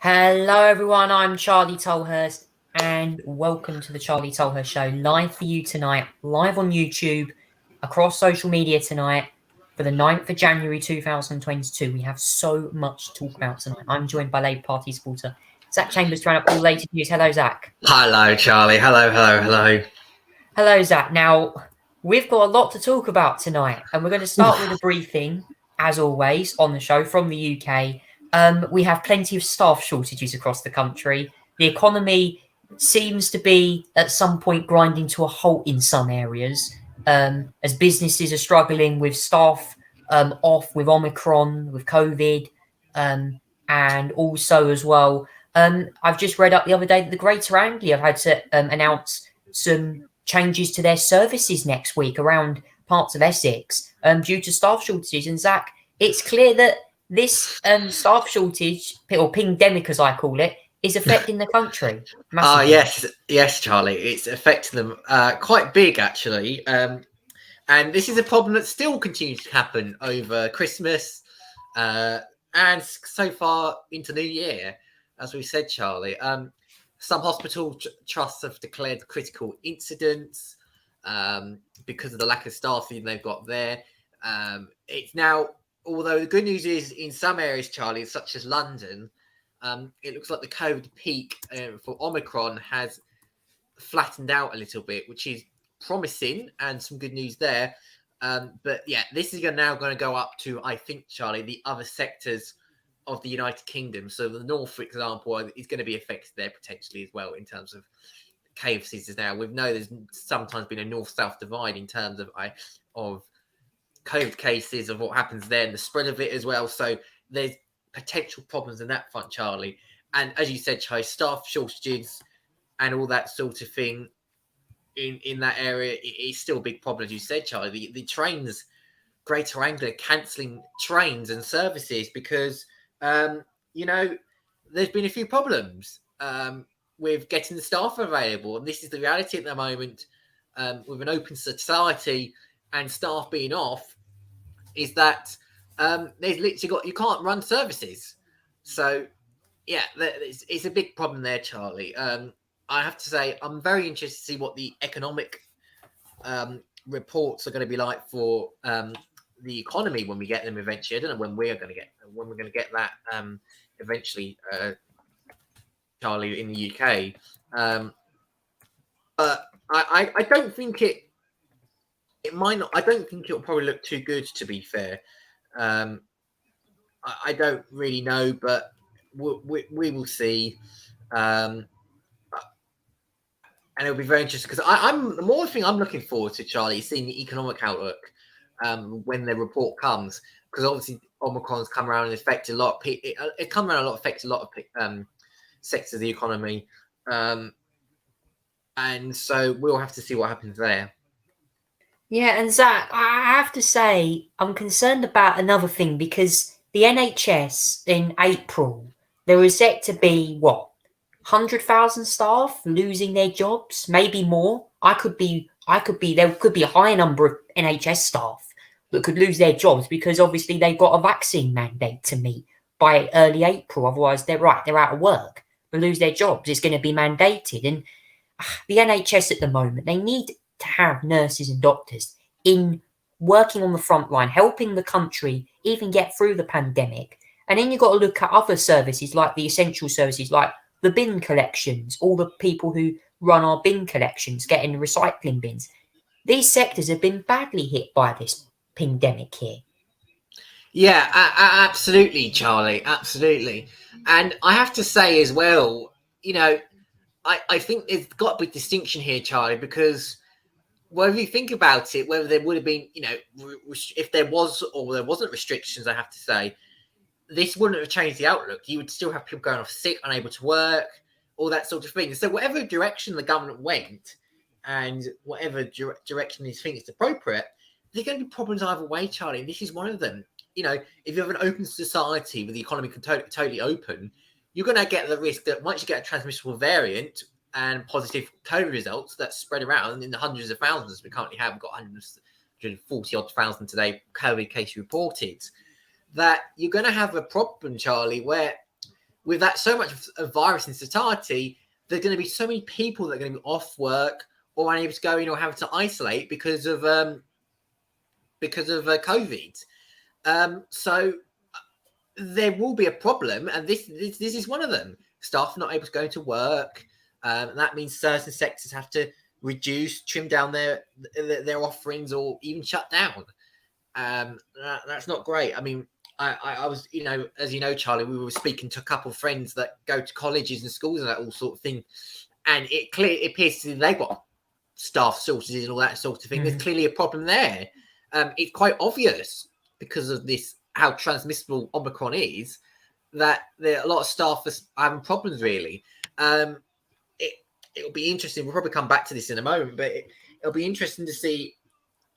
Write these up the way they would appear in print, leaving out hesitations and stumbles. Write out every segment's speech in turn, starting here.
Hello, everyone. I'm Charlie Tolhurst, and welcome to the Charlie Tolhurst Show, live for you tonight, live on YouTube, across social media tonight, for the 9th of January 2022. We have so much to talk about tonight. I'm joined by Labour Party supporter Zach Chambers to round up all the latest news. Hello, Zach. Hello, Charlie. Hello. Hello, Zach. Now, we've got a lot to talk about tonight, and we're going to start with a briefing, as always, on the show from the UK. We have plenty of staff shortages across the country. The economy seems to be at some point grinding to a halt in some areas, as businesses are struggling with staff off with Omicron, with COVID, and also as well. I've just read up the other day that the Greater Anglia have had to announce some changes to their services next week around parts of Essex due to staff shortages. And Zach, it's clear that this staff shortage, or pingdemic as I call it, is affecting the country massively. Yes, Charlie. It's affecting them quite big, actually. And this is a problem that still continues to happen over Christmas and so far into New Year, as we said, Charlie. Some hospital trusts have declared critical incidents because of the lack of staffing they've got there. It's now, although the good news is in some areas, Charlie, such as London, it looks like the COVID peak for Omicron has flattened out a little bit, which is promising and some good news there. But yeah, this is now going to go up to, I think, Charlie, the other sectors of the United Kingdom. So the North, for example, is going to be affected there potentially as well in terms of cases. Now we know there's sometimes been a north-south divide in terms of COVID cases, of what happens there and the spread of it as well. So there's potential problems in that front, Charlie. And as you said, Charlie, staff shortages and all that sort of thing in that area is still a big problem, as you said, Charlie. The trains, Greater Anglia cancelling trains and services because there's been a few problems with getting the staff available. And this is the reality at the moment with an open society and staff being off, is that there's literally you can't run services. So, yeah, it's a big problem there, Charlie. I have to say, I'm very interested to see what the economic reports are going to be like for the economy when we get them eventually. I don't know when we're going to get that eventually, Charlie, in the UK. But I don't think it might not. I don't think it'll probably look too good, to be fair. I don't really know, but we will see. And it'll be very interesting because I'm the more thing I'm looking forward to, Charlie, is seeing the economic outlook when the report comes, because obviously Omicron's come around and affected a lot of people. It come around a lot, affected a lot of sectors of the economy, and so we'll have to see what happens there. Yeah, and Zach, I have to say, I'm concerned about another thing because the NHS in April, there was set to be 100,000 staff losing their jobs, maybe more. There could be a higher number of NHS staff that could lose their jobs because obviously they've got a vaccine mandate to meet by early April. Otherwise, they're out of work. They lose their jobs. It's going to be mandated. And the NHS at the moment, they need to have nurses and doctors in working on the front line, helping the country even get through the pandemic. And then you've got to look at other services like the essential services, like the bin collections, all the people who run our bin collections, getting the recycling bins. These sectors have been badly hit by this pandemic here. Yeah, absolutely, Charlie, absolutely. And I have to say as well, I think there's got to be a distinction here, Charlie, because whether you think about it, whether there would have been, if there was or there wasn't restrictions, I have to say, this wouldn't have changed the outlook. You would still have people going off sick, unable to work, all that sort of thing. So whatever direction the government went and whatever direction they think is appropriate, there's going to be problems either way, Charlie. And this is one of them. If you have an open society with the economy totally open, you're going to get the risk that once you get a transmissible variant and positive COVID results that spread around in the hundreds of thousands we currently have, we've got 140 odd thousand today COVID case reported, that you're going to have a problem, Charlie, where with that so much of virus in society, there are going to be so many people that are going to be off work or unable to go in or having to isolate because of COVID. So there will be a problem, and this is one of them. Staff not able to go to work. That means certain sectors have to reduce, trim down their offerings, or even shut down. That's not great. I mean, I was, as you know, Charlie, we were speaking to a couple of friends that go to colleges and schools and that all sort of thing, and it appears to they've got staff shortages and all that sort of thing. There's clearly a problem there. It's quite obvious because of this, how transmissible Omicron is, that there are a lot of staff are having problems, really. It'll be interesting. We'll probably come back to this in a moment, but it'll be interesting to see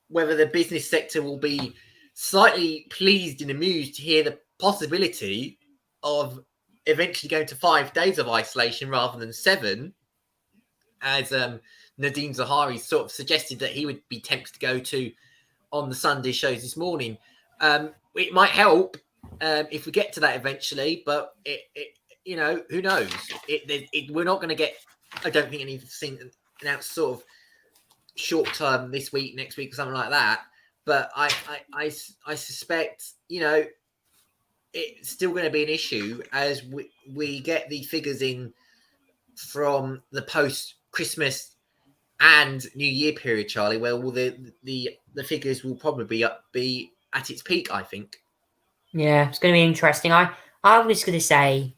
whether the business sector will be slightly pleased and amused to hear the possibility of eventually going to 5 days of isolation rather than 7, as Nadeem Zahari sort of suggested that he would be tempted to go to on the Sunday shows this morning. It might help if we get to that eventually, but who knows? We're not going to get, I don't think, anything announced sort of short term this week, next week, or something like that. But I suspect, it's still going to be an issue as we get the figures in from the post Christmas and New Year period, Charlie, where all the figures will probably be at its peak, I think. Yeah, it's going to be interesting. I was going to say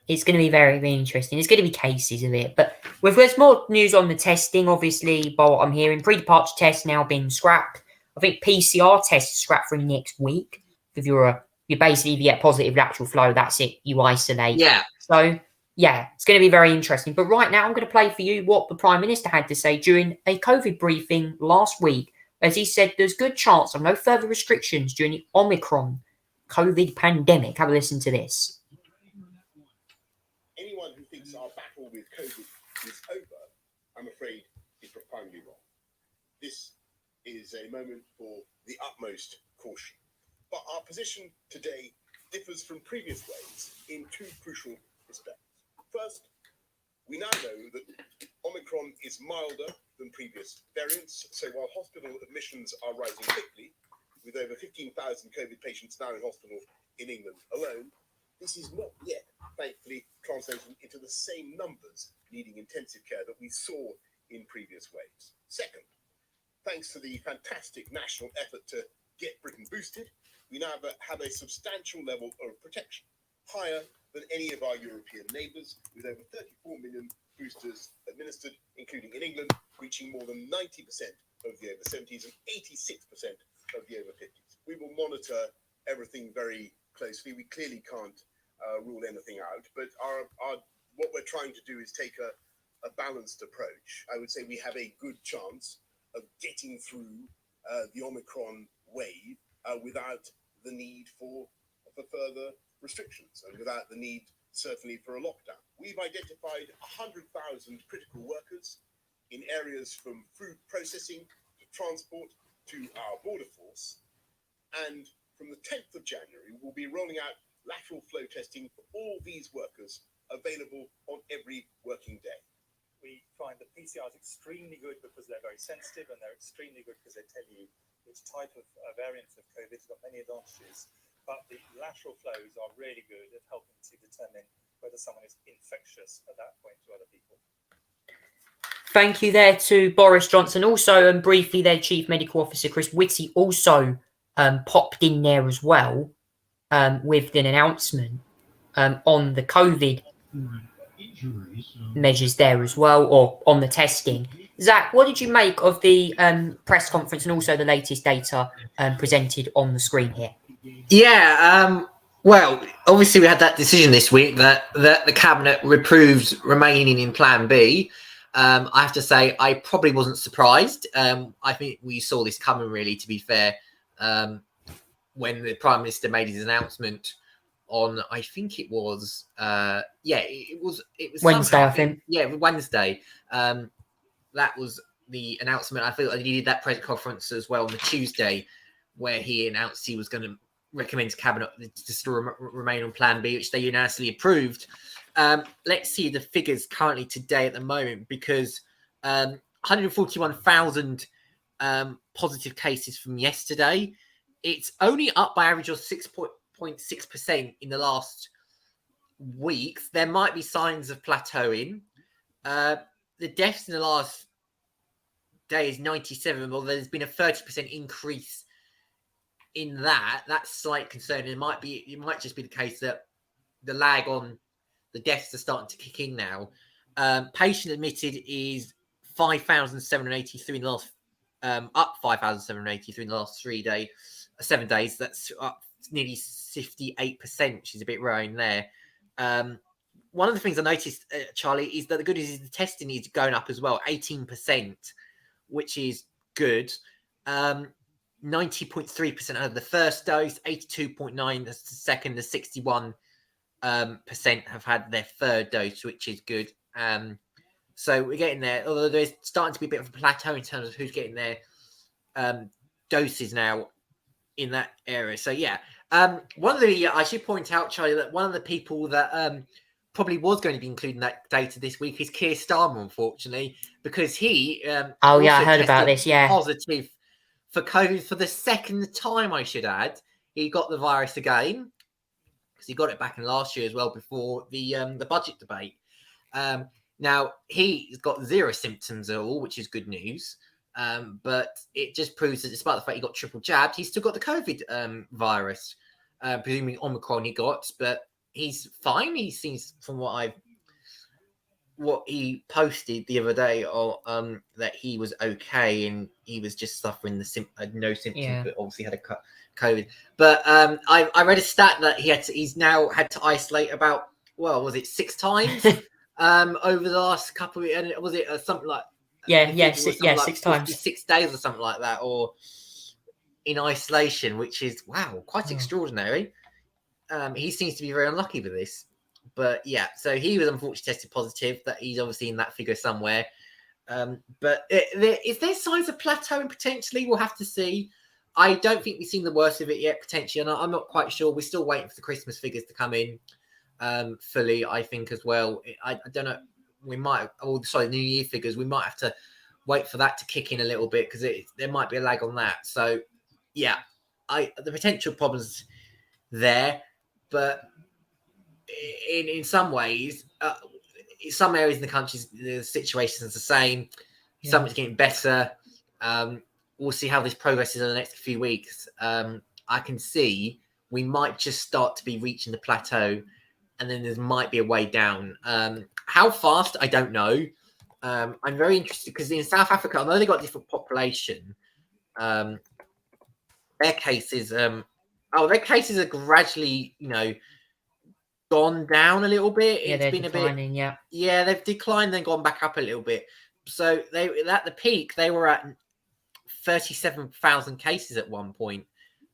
it's going to be very, very interesting. There's going to be cases of it. But there's more news on the testing, obviously, by what I'm hearing. Pre-departure tests now being scrapped. I think PCR tests are scrapped from next week. If you basically, if you get positive lateral flow, that's it. You isolate. Yeah. So, yeah, it's going to be very interesting. But right now, I'm going to play for you what the Prime Minister had to say during a COVID briefing last week, as he said there's good chance of no further restrictions during the Omicron COVID pandemic. Have a listen to this. Anyone who thinks our battle with COVID is over, I'm afraid, is profoundly wrong. This is a moment for the utmost caution. But our position today differs from previous waves in 2 crucial respects. First, we now know that Omicron is milder than previous variants, so while hospital admissions are rising quickly, with over 15,000 COVID patients now in hospital in England alone, this is not yet, thankfully, translating into the same numbers needing intensive care that we saw in previous waves. Second, thanks to the fantastic national effort to get Britain boosted, we now have a substantial level of protection, higher than any of our European neighbours, with over 34 million boosters administered, including in England, reaching more than 90% of the over 70s and 86% of the over 50s. We will monitor everything very closely. We clearly can't rule anything out, but what we're trying to do is take a balanced approach. I would say we have a good chance of getting through the Omicron wave without the need for further restrictions and without the need, certainly, for a lockdown. We've identified 100,000 critical workers in areas from food processing to transport to our border force, and from the 10th of January, we'll be rolling out lateral flow testing for all these workers, available on every working day. We find that PCR is extremely good because they're very sensitive, and they're extremely good because they tell you which type of variant of COVID has got many advantages. But the lateral flows are really good at helping to determine whether someone is infectious at that point to other people. Thank you there to Boris Johnson. Also, briefly, their Chief Medical Officer, Chris Whitty, also popped in there as well with an announcement on the COVID measures there as well, or on the testing. Zach, what did you make of the press conference and also the latest data presented on the screen here? Yeah, well, obviously we had that decision this week that the Cabinet approved remaining in Plan B. I have to say, I probably wasn't surprised. I think we saw this coming, really, to be fair, when the Prime Minister made his announcement on, I think it was, it was Wednesday, I think. Yeah, Wednesday. That was the announcement. I feel like he did that press conference as well on the Tuesday, where he announced he was going to recommends cabinet to still remain on Plan B, which they unanimously approved. Let's see the figures currently today at the moment, because 141,000 positive cases from yesterday. It's only up by average of 6.6% in the last weeks. There might be signs of plateauing. The deaths in the last day is 97, although there's been a 30% increase in that. That's slight concern. It might just be the case that the lag on the deaths are starting to kick in now. Patient admitted is 5,783 in the last, up 5,783 in the last 7 days. That's up nearly 58%, which is a bit worrying there. One of the things I noticed, Charlie, is that the good news is the testing is going up as well, 18%, which is good. 90.3% of the first dose, 82.9% the second, the 61% have had their third dose, which is good. So we're getting there, although there's starting to be a bit of a plateau in terms of who's getting their doses now in that area. So yeah, one of the I should point out, Charlie, that one of the people that probably was going to be including that data this week is Keir Starmer, unfortunately, because he I heard about this. Yeah, positive for COVID for the second time, I should add. He got the virus again because he got it back in last year as well, before the budget debate. Now he's got zero symptoms at all, which is good news. But it just proves that despite the fact he got triple jabbed, he's still got the COVID virus, presumably Omicron he got, but he's fine. He seems, from what he posted the other day, or that he was okay and he was just suffering no symptoms, but obviously had a COVID. But I read a stat that he's now had to isolate about, well, was it 6 times over the last couple of, and was it something like 6 times, 6 days or something like that, or in isolation, which is quite extraordinary. He seems to be very unlucky with this. But yeah, so he was unfortunately tested positive. That he's obviously in that figure somewhere. But is there signs of plateauing potentially? We'll have to see. I don't think we've seen the worst of it yet, potentially, and I'm not quite sure. We're still waiting for the Christmas figures to come in fully, I think, as well. I don't know. We might, New Year figures. We might have to wait for that to kick in a little bit, because there might be a lag on that. So yeah, the potential problems there, but in some ways, in some areas in the country, the situation is the same. Some is getting better. We'll see how this progresses in the next few weeks. I can see we might just start to be reaching the plateau, and then there might be a way down. How fast, I don't know. I'm very interested, because in South Africa, although they got a different population, their cases are gradually, gone down a little bit. It's been declining, a bit, they've declined, then gone back up a little bit. So at the peak, they were at 37,000 cases at one point.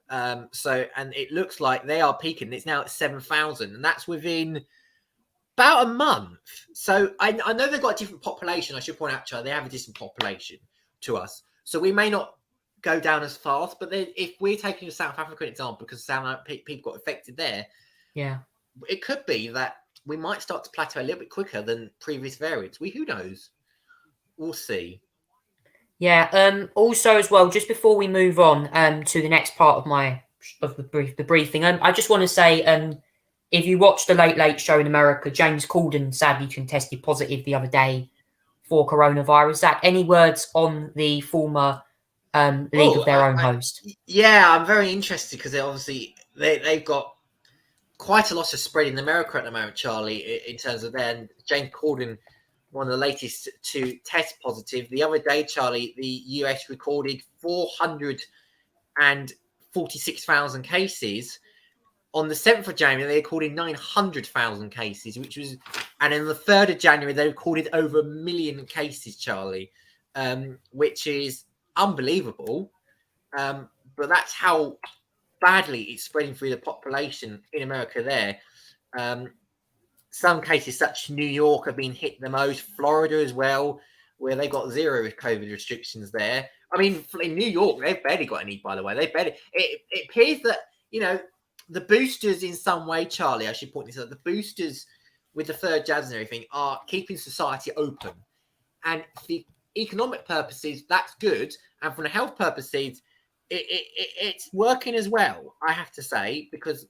And it looks like they are peaking. It's now at 7,000, and that's within about a month. So I know they've got a different population. I should point out, Charlie, they have a different population to us. So we may not go down as fast, but if we're taking a South African example, because people got affected there, it could be that we might start to plateau a little bit quicker than previous variants. Who knows? We'll see. Yeah. Also, as well, just before we move on to the next part of the briefing, I just want to say, if you watch the Late Late Show in America, James Corden sadly tested positive the other day for coronavirus. Zach, any words on the former League of Their Own host? Yeah, I'm very interested, because they've got quite a lot of spread in America at the moment, Charlie, in terms of then James Corden, one of the latest to test positive. The other day, Charlie, the US recorded 446,000 cases. On the 7th of January, they recorded 900,000 cases, and on the 3rd of January, they recorded over 1 million cases, Charlie, which is unbelievable. But that's how badly it's spreading through the population in America there. Some cases, such as New York, have been hit the most. Florida as well, where they got zero COVID restrictions there. I mean, in New York, they've barely got any, by the way. It appears that, the boosters in some way, Charlie, I should point this out, the boosters with the third jabs and everything are keeping society open. And for the economic purposes, that's good. And for the health purposes, it's working as well, I have to say, because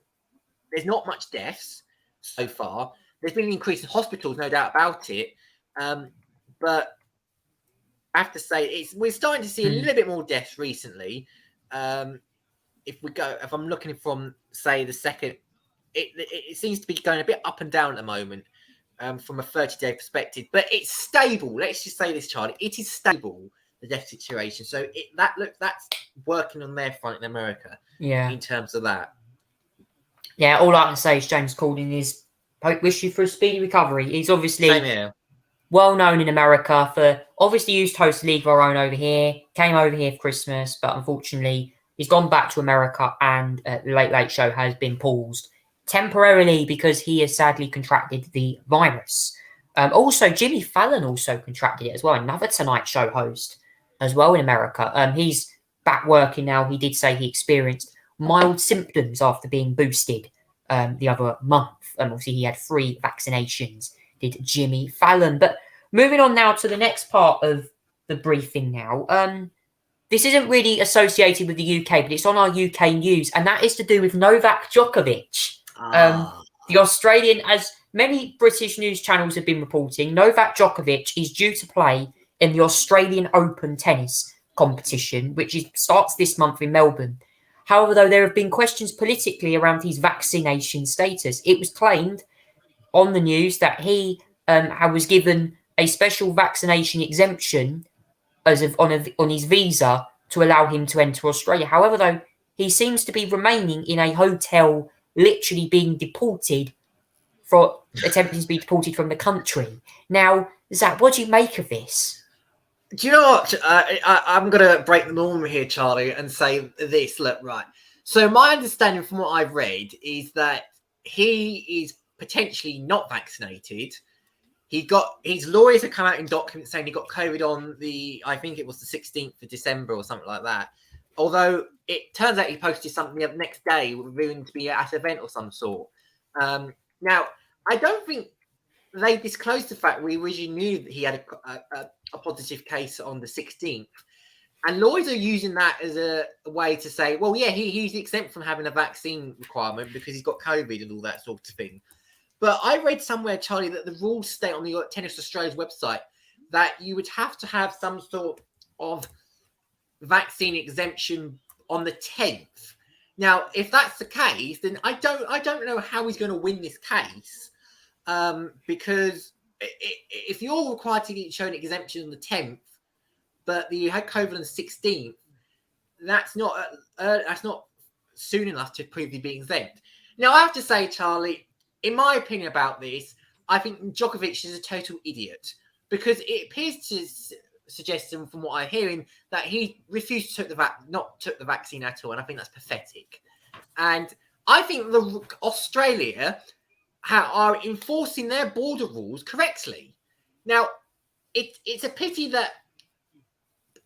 there's not much deaths so far. There's been an increase in hospitals, no doubt about it. But I have to say, we're starting to see a little bit more deaths recently. If I'm looking from, say, the second, it seems to be going a bit up and down at the moment from a 30-day perspective, but it's stable. Let's just say this, Charlie. It is stable, the death situation. So that's working on their front in America. Yeah. In terms of that. Yeah, all I can say is James Corden wish you for a speedy recovery. He's obviously well known in America for obviously used to host League of Our Own over here, came over here for Christmas, but unfortunately he's gone back to America and the Late Late Show has been paused temporarily because he has sadly contracted the virus. Also, Jimmy Fallon also contracted it as well, another Tonight Show host as well in America. He's back working now. He did say he experienced mild symptoms after being boosted the other month. Obviously, he had 3 vaccinations, did Jimmy Fallon. But moving on now to the next part of the briefing now. This isn't really associated with the UK, but it's on our UK news, and that is to do with Novak Djokovic. The Australian, as many British news channels have been reporting, Novak Djokovic is due to play in the Australian Open tennis competition, which starts this month in Melbourne. However, though, there have been questions politically around his vaccination status. It was claimed on the news that he was given a special vaccination exemption on his visa to allow him to enter Australia. However, though, he seems to be remaining in a hotel, literally being deported for attempting to be deported from the country. Now, Zach, what do you make of this? Do you know what? I'm going to break the norm here, Charlie, and say this. Look, right. So my understanding from what I've read is that he is potentially not vaccinated. His lawyers have come out in documents saying he got COVID on I think it was the 16th of December or something like that. Although it turns out he posted something the next day revealing to be at an event or some sort. Now, I don't think they disclosed the fact we originally knew that he had a positive case on the 16th. And lawyers are using that as a way to say, well, yeah, he's exempt from having a vaccine requirement because he's got COVID and all that sort of thing. But I read somewhere, Charlie, that the rules state on the Tennis Australia's website that you would have to have some sort of vaccine exemption on the 10th. Now, if that's the case, then I don't know how he's going to win this case. Because if you're required to get shown exemption on the 10th, but you had COVID on the 16th, that's not soon enough to prove you being exempt. Now, I have to say, Charlie, in my opinion about this, I think Djokovic is a total idiot because it appears to suggest, from what I'm hearing, that he refused to not took the vaccine at all, and I think that's pathetic. And I think Australia are enforcing their border rules correctly. Now, it's a pity that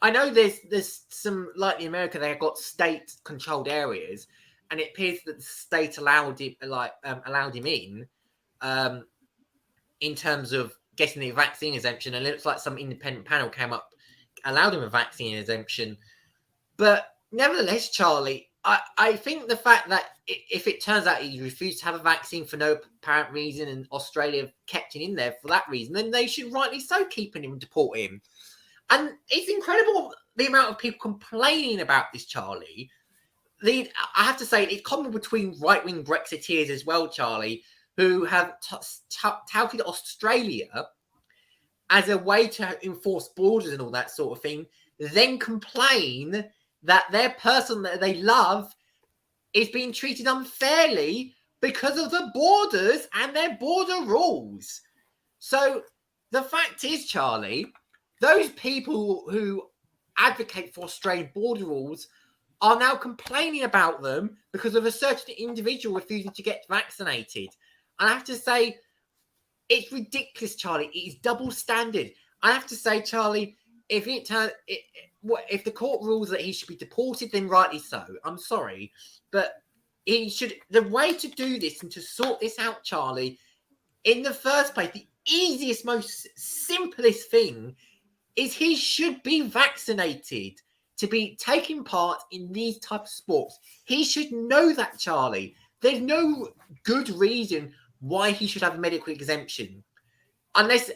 I know there's some, like in America, they've got state-controlled areas, and it appears that the state allowed him in terms of getting the vaccine exemption, and it looks like some independent panel came up, allowed him a vaccine exemption. But nevertheless, Charlie, I think the fact that if it turns out he refused to have a vaccine for no apparent reason and Australia kept him in there for that reason, then they should rightly so keep him and deport him. And it's incredible the amount of people complaining about this, Charlie. I have to say, it's common between right-wing Brexiteers as well, Charlie, who have touted Australia as a way to enforce borders and all that sort of thing, then complain that their person that they love is being treated unfairly because of the borders and their border rules. So the fact is, Charlie, those people who advocate for Australian border rules are now complaining about them because of a certain individual refusing to get vaccinated. And I have to say, it's ridiculous, Charlie. It is double standard. I have to say, Charlie, if the court rules that he should be deported, then rightly so. I'm sorry. But The way to do this and to sort this out, Charlie, in the first place, the easiest, most simplest thing is he should be vaccinated to be taking part in these type of sports. He should know that, Charlie. There's no good reason why he should have a medical exemption. Unless,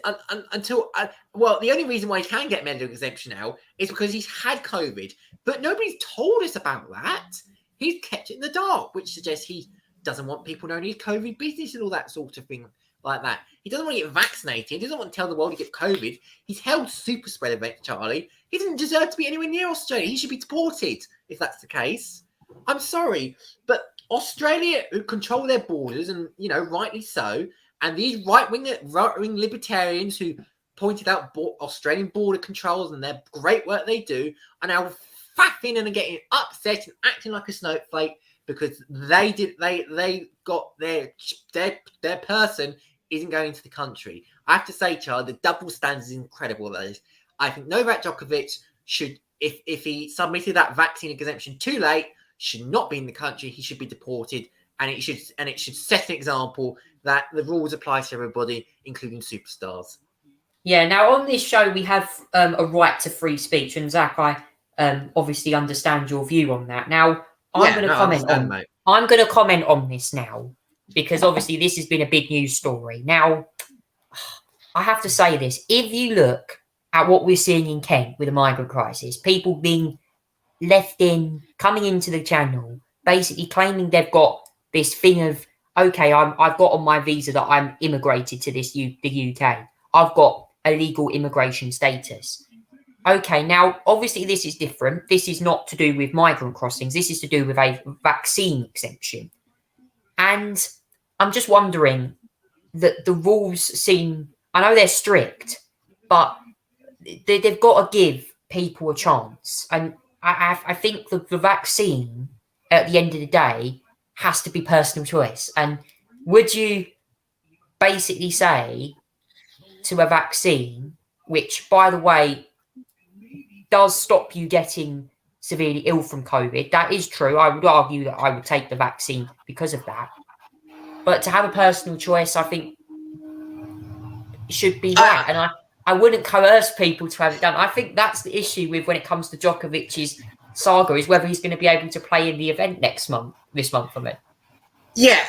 well, the only reason why he can get medical exemption now is because he's had COVID. But nobody's told us about that. He's kept it in the dark, which suggests he doesn't want people knowing his COVID business and all that sort of thing like that. He doesn't want to get vaccinated. He doesn't want to tell the world to get COVID. He's held super spread event, Charlie. He doesn't deserve to be anywhere near Australia. He should be deported if that's the case. I'm sorry, but Australia, who control their borders, and rightly so, and these right-wing libertarians who pointed out Australian border controls and their great work they do, are now faffing and getting upset and acting like a snowflake because they got their person isn't going into the country. I have to say, Charlie, the double standard is incredible. That is, I think Novak Djokovic should, if he submitted that vaccine exemption too late, should not be in the country. He should be deported, and it should set an example that the rules apply to everybody, including superstars. Yeah. Now on this show, we have a right to free speech, and Zach, I obviously understand your view on that. Now, I'm going to comment on this now because obviously this has been a big news story. Now, I have to say this: if you look at what we're seeing in Kent with the migrant crisis, people being left in, coming into the channel, basically claiming they've got this thing of, okay, I've got on my visa that I'm immigrated to the UK. I've got a legal immigration status. Okay, now, obviously this is different. This is not to do with migrant crossings. This is to do with a vaccine exemption. And I'm just wondering that the rules seem, I know they're strict, but they've got to give people a chance. And I think the vaccine, at the end of the day, has to be personal choice. And would you basically say to a vaccine, which, by the way, does stop you getting severely ill from COVID, that is true. I would argue that I would take the vaccine because of that. But to have a personal choice, I think should be right. And I wouldn't coerce people to have it done. I think that's the issue with when it comes to Djokovic's saga, is whether he's going to be able to play in the event this month for me. Yeah,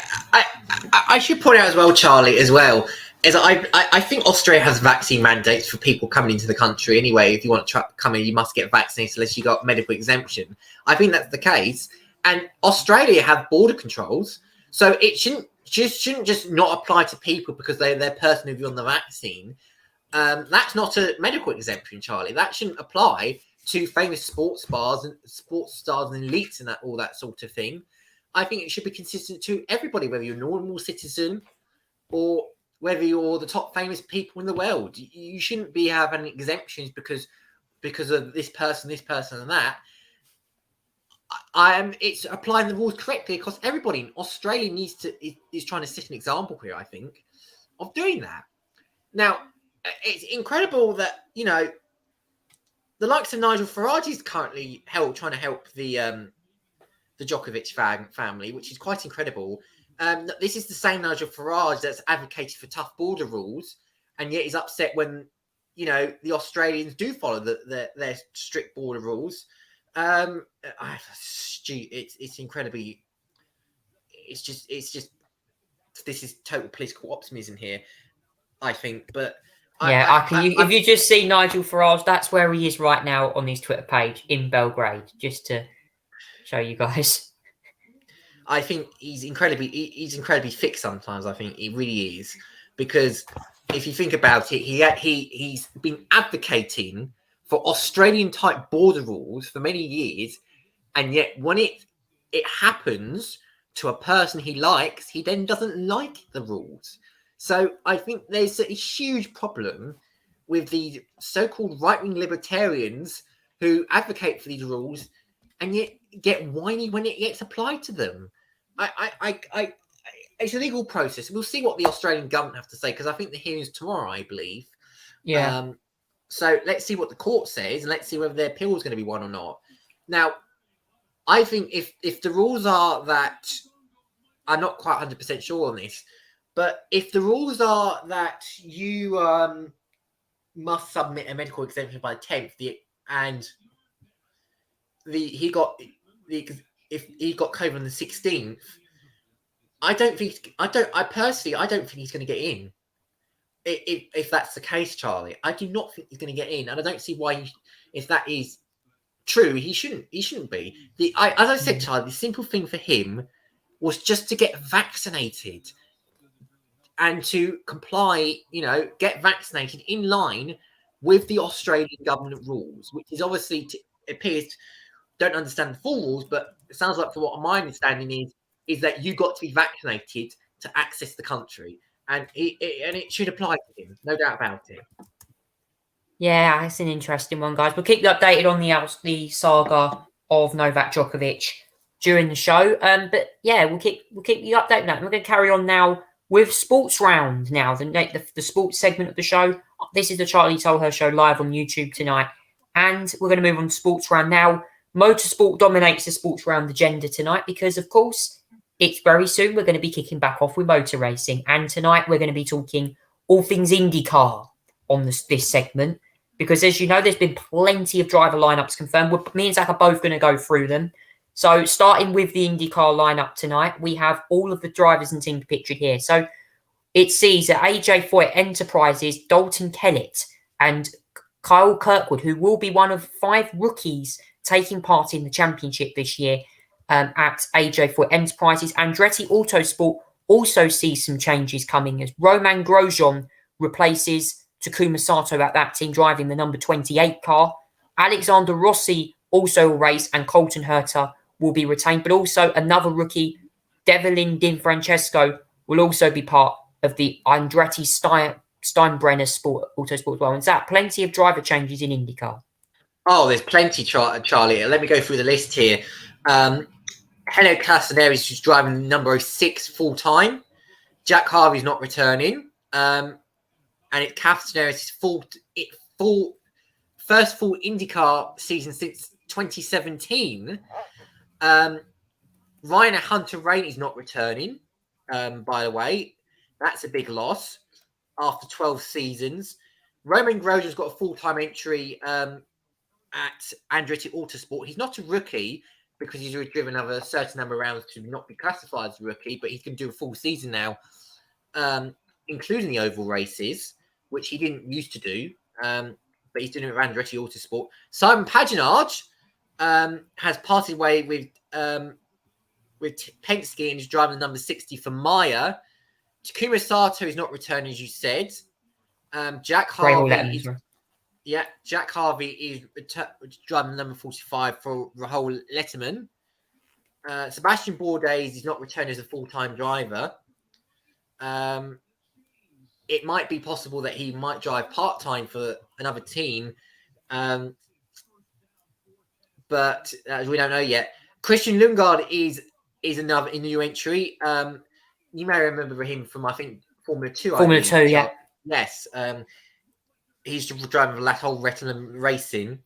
I should point out as well, Charlie, as well, is I think Australia has vaccine mandates for people coming into the country anyway. If you want to come in, you must get vaccinated unless you got medical exemption. I think that's the case. And Australia have border controls, so it shouldn't just not apply to people because they're person who've on the vaccine. That's not a medical exemption, Charlie. That shouldn't apply to famous sports bars and sports stars and elites and all that sort of thing. I think it should be consistent to everybody, whether you're a normal citizen or whether you're the top famous people in the world. You shouldn't be having exemptions because of this person, and that. It's applying the rules correctly across everybody. Australia is trying to set an example here, I think, of doing that. Now, it's incredible that the likes of Nigel Farage is currently trying to help the Djokovic family, which is quite incredible. This is the same Nigel Farage that's advocated for tough border rules, and yet is upset when the Australians do follow their strict border rules. It's incredibly. It's just. This is total political optimism here, I think. But if you just see Nigel Farage, that's where he is right now on his Twitter page in Belgrade, just to show you guys. I think he's incredibly thick sometimes. I think he really is, because if you think about it, he's been advocating for Australian type border rules for many years, and yet when it happens to a person he likes, he then doesn't like the rules. So I think there's a huge problem with the so-called right-wing libertarians who advocate for these rules and yet get whiny when it gets applied to them. It's a legal process. We'll see what the Australian government have to say, because I think the hearing's tomorrow, I believe. Yeah. So let's see what the court says, and let's see whether their appeal is going to be won or not. Now, I think if the rules are that I'm not quite 100% sure on this, but if the rules are that you must submit a medical exemption by the 10th, if he got COVID on the 16th, I personally don't think he's going to get in. If that's the case, Charlie, I do not think he's going to get in, and I don't see why. If that is true, he shouldn't be. As I said, Charlie, the simple thing for him was just to get vaccinated and to comply. Get vaccinated in line with the Australian government rules, which is obviously appears don't understand the full rules, but it sounds like, from what my understanding is that you got to be vaccinated to access the country. And it should apply to him, no doubt about it. Yeah, it's an interesting one, guys. We'll keep you updated on the saga of Novak Djokovic during the show. But yeah, we'll keep you updated on that. We're going to carry on now with Sports Round. Now, the sports segment of the show. This is the Charlie Tolhurst show live on YouTube tonight, and we're going to move on to Sports Round now. Motorsport dominates the Sports Round agenda tonight because, of course, it's very soon we're going to be kicking back off with motor racing. And tonight we're going to be talking all things IndyCar on this segment. Because, as you know, there's been plenty of driver lineups confirmed. Me and Zach are both going to go through them. So, starting with the IndyCar lineup tonight, we have all of the drivers and teams pictured here. So, it sees that AJ Foyt Enterprises, Dalton Kellett, and Kyle Kirkwood, who will be one of 5 rookies taking part in the championship this year at AJ Foyt Enterprises. Andretti Autosport also sees some changes coming as Romain Grosjean replaces Takuma Sato at that team, driving the number 28 car. Alexander Rossi also will race, and Colton Herta will be retained. But also another rookie, Devlin DiFrancesco, will also be part of the Andretti Steinbrenner Autosport as well. And that plenty of driver changes in IndyCar. Oh, there's plenty, Charlie. Let me go through the list here. Hello Castaneris is driving number 6 full time. Jack Harvey's not returning. And it's Castaneris' first full IndyCar season since 2017. Ryan Hunter-Reay is not returning. By the way, that's a big loss after 12 seasons. Romain Grosjean's got a full-time entry at Andretti Autosport. He's not a rookie because he's driven a certain number of rounds to not be classified as a rookie, but he's going to do a full season now, including the oval races, which he didn't used to do, but he's doing it with Andretti Autosport. Simon Pagenaud has parted way with Penske and is driving the number 60 for Maya. Takuma Sato is not returning, as you said. Jack Harvey is driving the number 45 for Rahul Letterman. Sebastian Bourdais is not returning as a full-time driver. It might be possible that he might drive part-time for another team, but we don't know yet. Christian Lundgaard is another new entry. You may remember him from, I think, Formula 2. Formula 2, yeah. Yes. He's driving for Lathol Rettenham Racing.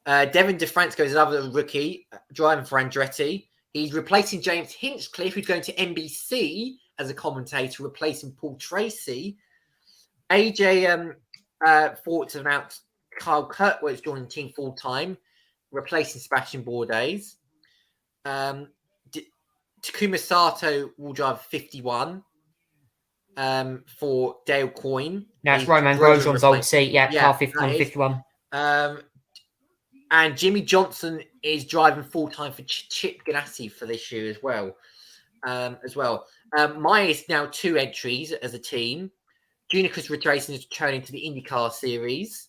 Devin DeFranco is another rookie driving for Andretti. He's replacing James Hinchcliffe, who's going to NBC as a commentator, replacing Paul Tracy. AJ Forts announced Kyle Kirkwood is joining the team full time, replacing Sebastian Bourdais. Takuma Sato will drive 51 for Dale Coyne. That's Romain Grosjean's old seat, car 51 51. And Jimmy Johnson is driving full time for Chip Ganassi for this year as well. Maya is now 2 entries as a team. Junicus Racing is returning to the IndyCar series.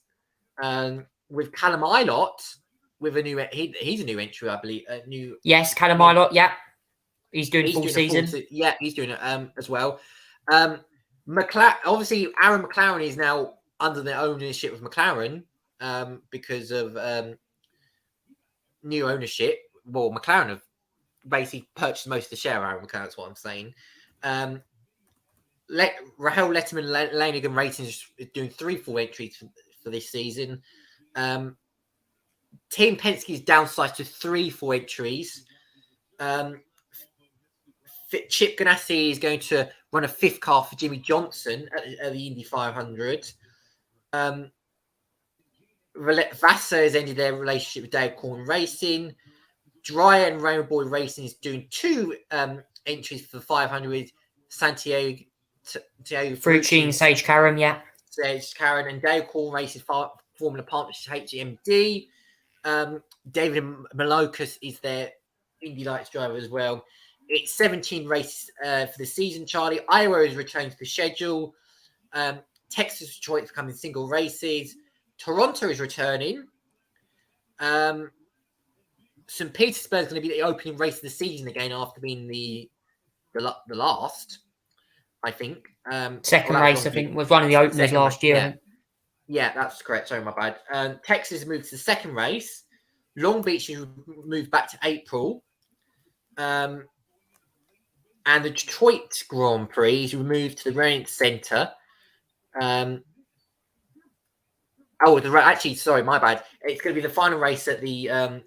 With Callum Ilott, with a new, he's a new entry, I believe. Yes, Callum Ilott, yeah. He's doing full season. He's doing it as well. Obviously, Aaron McLaren is now under the ownership of McLaren because of new ownership. Well, McLaren have basically purchased most of the share of Aaron McLaren, that's what I'm saying. Rahul Letterman Lanigan Racing is doing 3 full entries for this season. Team Penske is downsized to 3 full entries. Chip Ganassi is going to run a 5th car for Jimmy Johnson at the Indy 500. Vassar has ended their relationship with Dale Corn Racing. Dreyer and Rainbow Boy Racing is doing 2 entries for the 500. Santiago Frucci and Sage Karam, yeah. Sage Karen and Dale Corn Racing forming a partnership with HMD. David Malokas is their Indy Lights driver as well. It's 17 races for the season, Charlie. Iowa is returning to the schedule. Texas, Detroit becoming single races. Toronto is returning. St. Petersburg is going to be the opening race of the season again after being the last, I think. Second race, I think, was one of the openers last year. Yeah. Yeah, that's correct. Sorry, my bad. Texas moved to the second race. Long Beach is moved back to April. And the Detroit Grand Prix is removed to the Reign Center. Actually, sorry, my bad. It's going to be the final race at the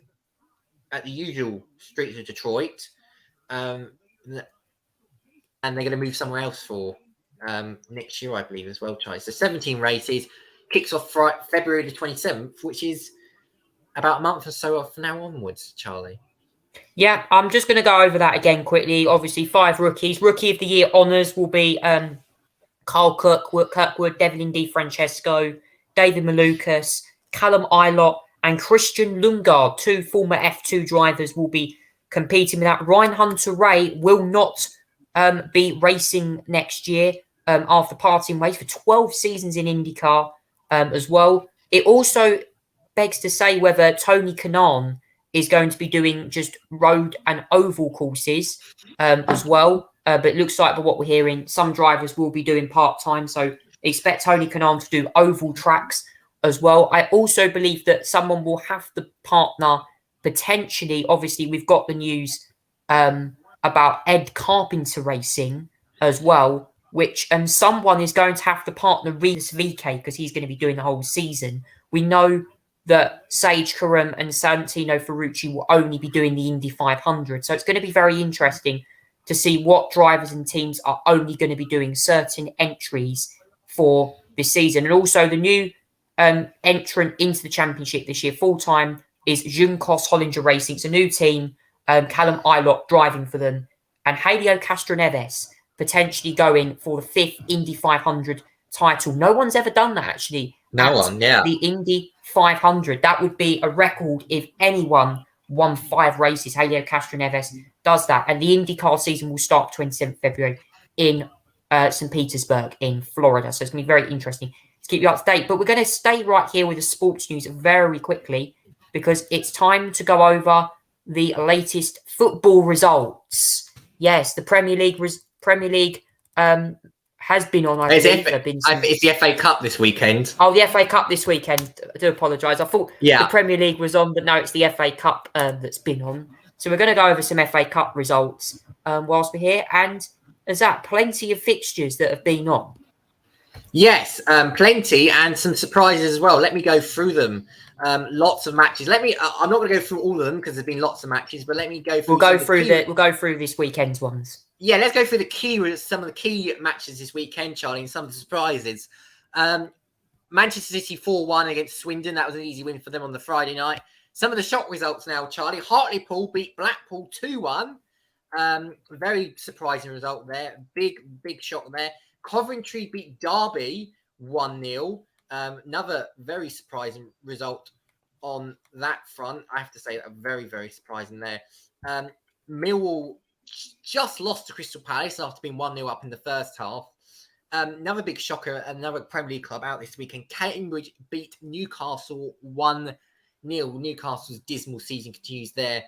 usual streets of Detroit. And they're going to move somewhere else for next year, I believe, as well, Charlie. So 17 races. Kicks off February the 27th, which is about a month or so from now onwards, Charlie. Yeah, I'm just going to go over that again quickly. Obviously, 5 rookies. Rookie of the Year honours will be Carl Kirkwood, Devlin DiFrancesco, David Malukas, Callum Ilott, and Christian Lundgaard. 2 former F2 drivers will be competing with that. Ryan Hunter-Ray will not be racing next year after parting ways for 12 seasons in IndyCar as well. It also begs to say whether Tony Kanaan is going to be doing just road and oval courses as well. But it looks like, by what we're hearing, some drivers will be doing part-time. So expect Tony Kanaan to do oval tracks as well. I also believe that someone will have to partner potentially. Obviously, we've got the news about Ed Carpenter Racing as well, which someone is going to have to partner Reese VK because he's going to be doing the whole season. We know that Sage Karam and Santino Ferrucci will only be doing the Indy 500. So it's going to be very interesting to see what drivers and teams are only going to be doing certain entries for this season. And also the new entrant into the championship this year, full-time, is Juncos Hollinger Racing. It's a new team, Callum Ilott driving for them, and Helio Castroneves potentially going for the 5th Indy 500 title. No one's ever done that, actually. The Indy 500. That would be a record if anyone won 5 races. Helio Castroneves does that. And the IndyCar season will start 27th February in St. Petersburg in Florida. So it's going to be very interesting to keep you up to date. But we're going to stay right here with the sports news very quickly because it's time to go over the latest football results. Yes, the Premier League has been on. It's the FA Cup this weekend. Oh, the FA Cup this weekend. I do apologise. I thought the Premier League was on, but no, it's the FA Cup that's been on. So we're going to go over some FA Cup results whilst we're here. And there's plenty of fixtures that have been on. Yes, plenty, and some surprises as well. Let me go through them. Lots of matches. I'm not going to go through all of them because there's been lots of matches, but let me go through. We'll go through this weekend's ones. Yeah, let's go through some of the key matches this weekend, Charlie, and some of the surprises. Manchester City 4-1 against Swindon. That was an easy win for them on the Friday night. Some of the shock results now, Charlie. Hartlepool beat Blackpool 2-1. Very surprising result there. Big shock there. Coventry beat Derby 1-0. Another very surprising result on that front. I have to say that very, very surprising there. Millwall just lost to Crystal Palace after being 1-0 up in the first half. Another big shocker, another Premier League club out this weekend. Cambridge beat Newcastle 1-0. Newcastle's dismal season continues there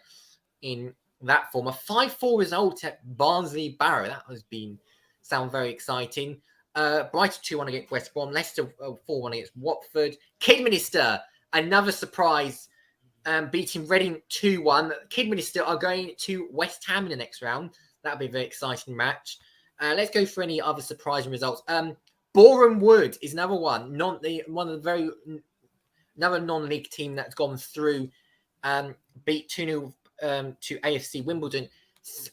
in that form. A 5-4 result at Barnsley Barrow. That has been sound very exciting. Brighton 2-1 against West Brom. Leicester 4-1 against Watford. Kidminster, another surprise, beating Reading 2-1. Kidminster are going to West Ham in the next round. That'll be a very exciting match. Let's go through any other surprising results. Boreham Wood is another one. Another non-league team that's gone through. Beat 2-0 to AFC Wimbledon.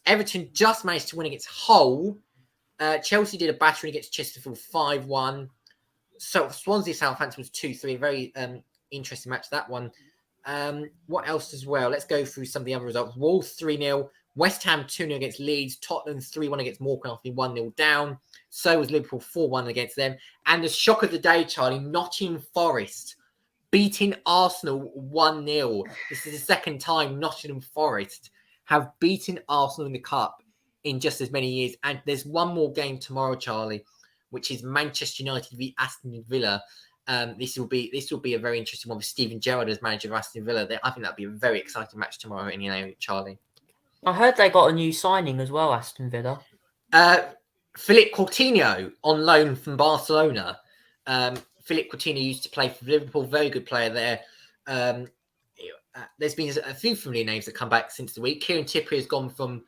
Everton just managed to win against Hull. Chelsea did a battering against Chesterfield 5-1. So Swansea Southampton was 2-3. Very interesting match, that one. What else as well? Let's go through some of the other results. Wolves 3-0. West Ham 2-0 against Leeds. Tottenham 3-1 against Morecambe after 1-0 down. So was Liverpool 4-1 against them. And the shock of the day, Charlie, Nottingham Forest beating Arsenal 1-0. This is the second time Nottingham Forest have beaten Arsenal in the Cup in just as many years. And there's one more game tomorrow, Charlie, which is Manchester United v Aston Villa. This will be a very interesting one with Steven Gerrard as manager of Aston Villa. I think that'll be a very exciting match tomorrow. And Charlie, I heard they got a new signing as well, Aston Villa. Philippe Coutinho on loan from Barcelona. Philippe Coutinho used to play for Liverpool. Very good player there. There's been a few familiar names that come back since the week. Kieran Trippier has gone from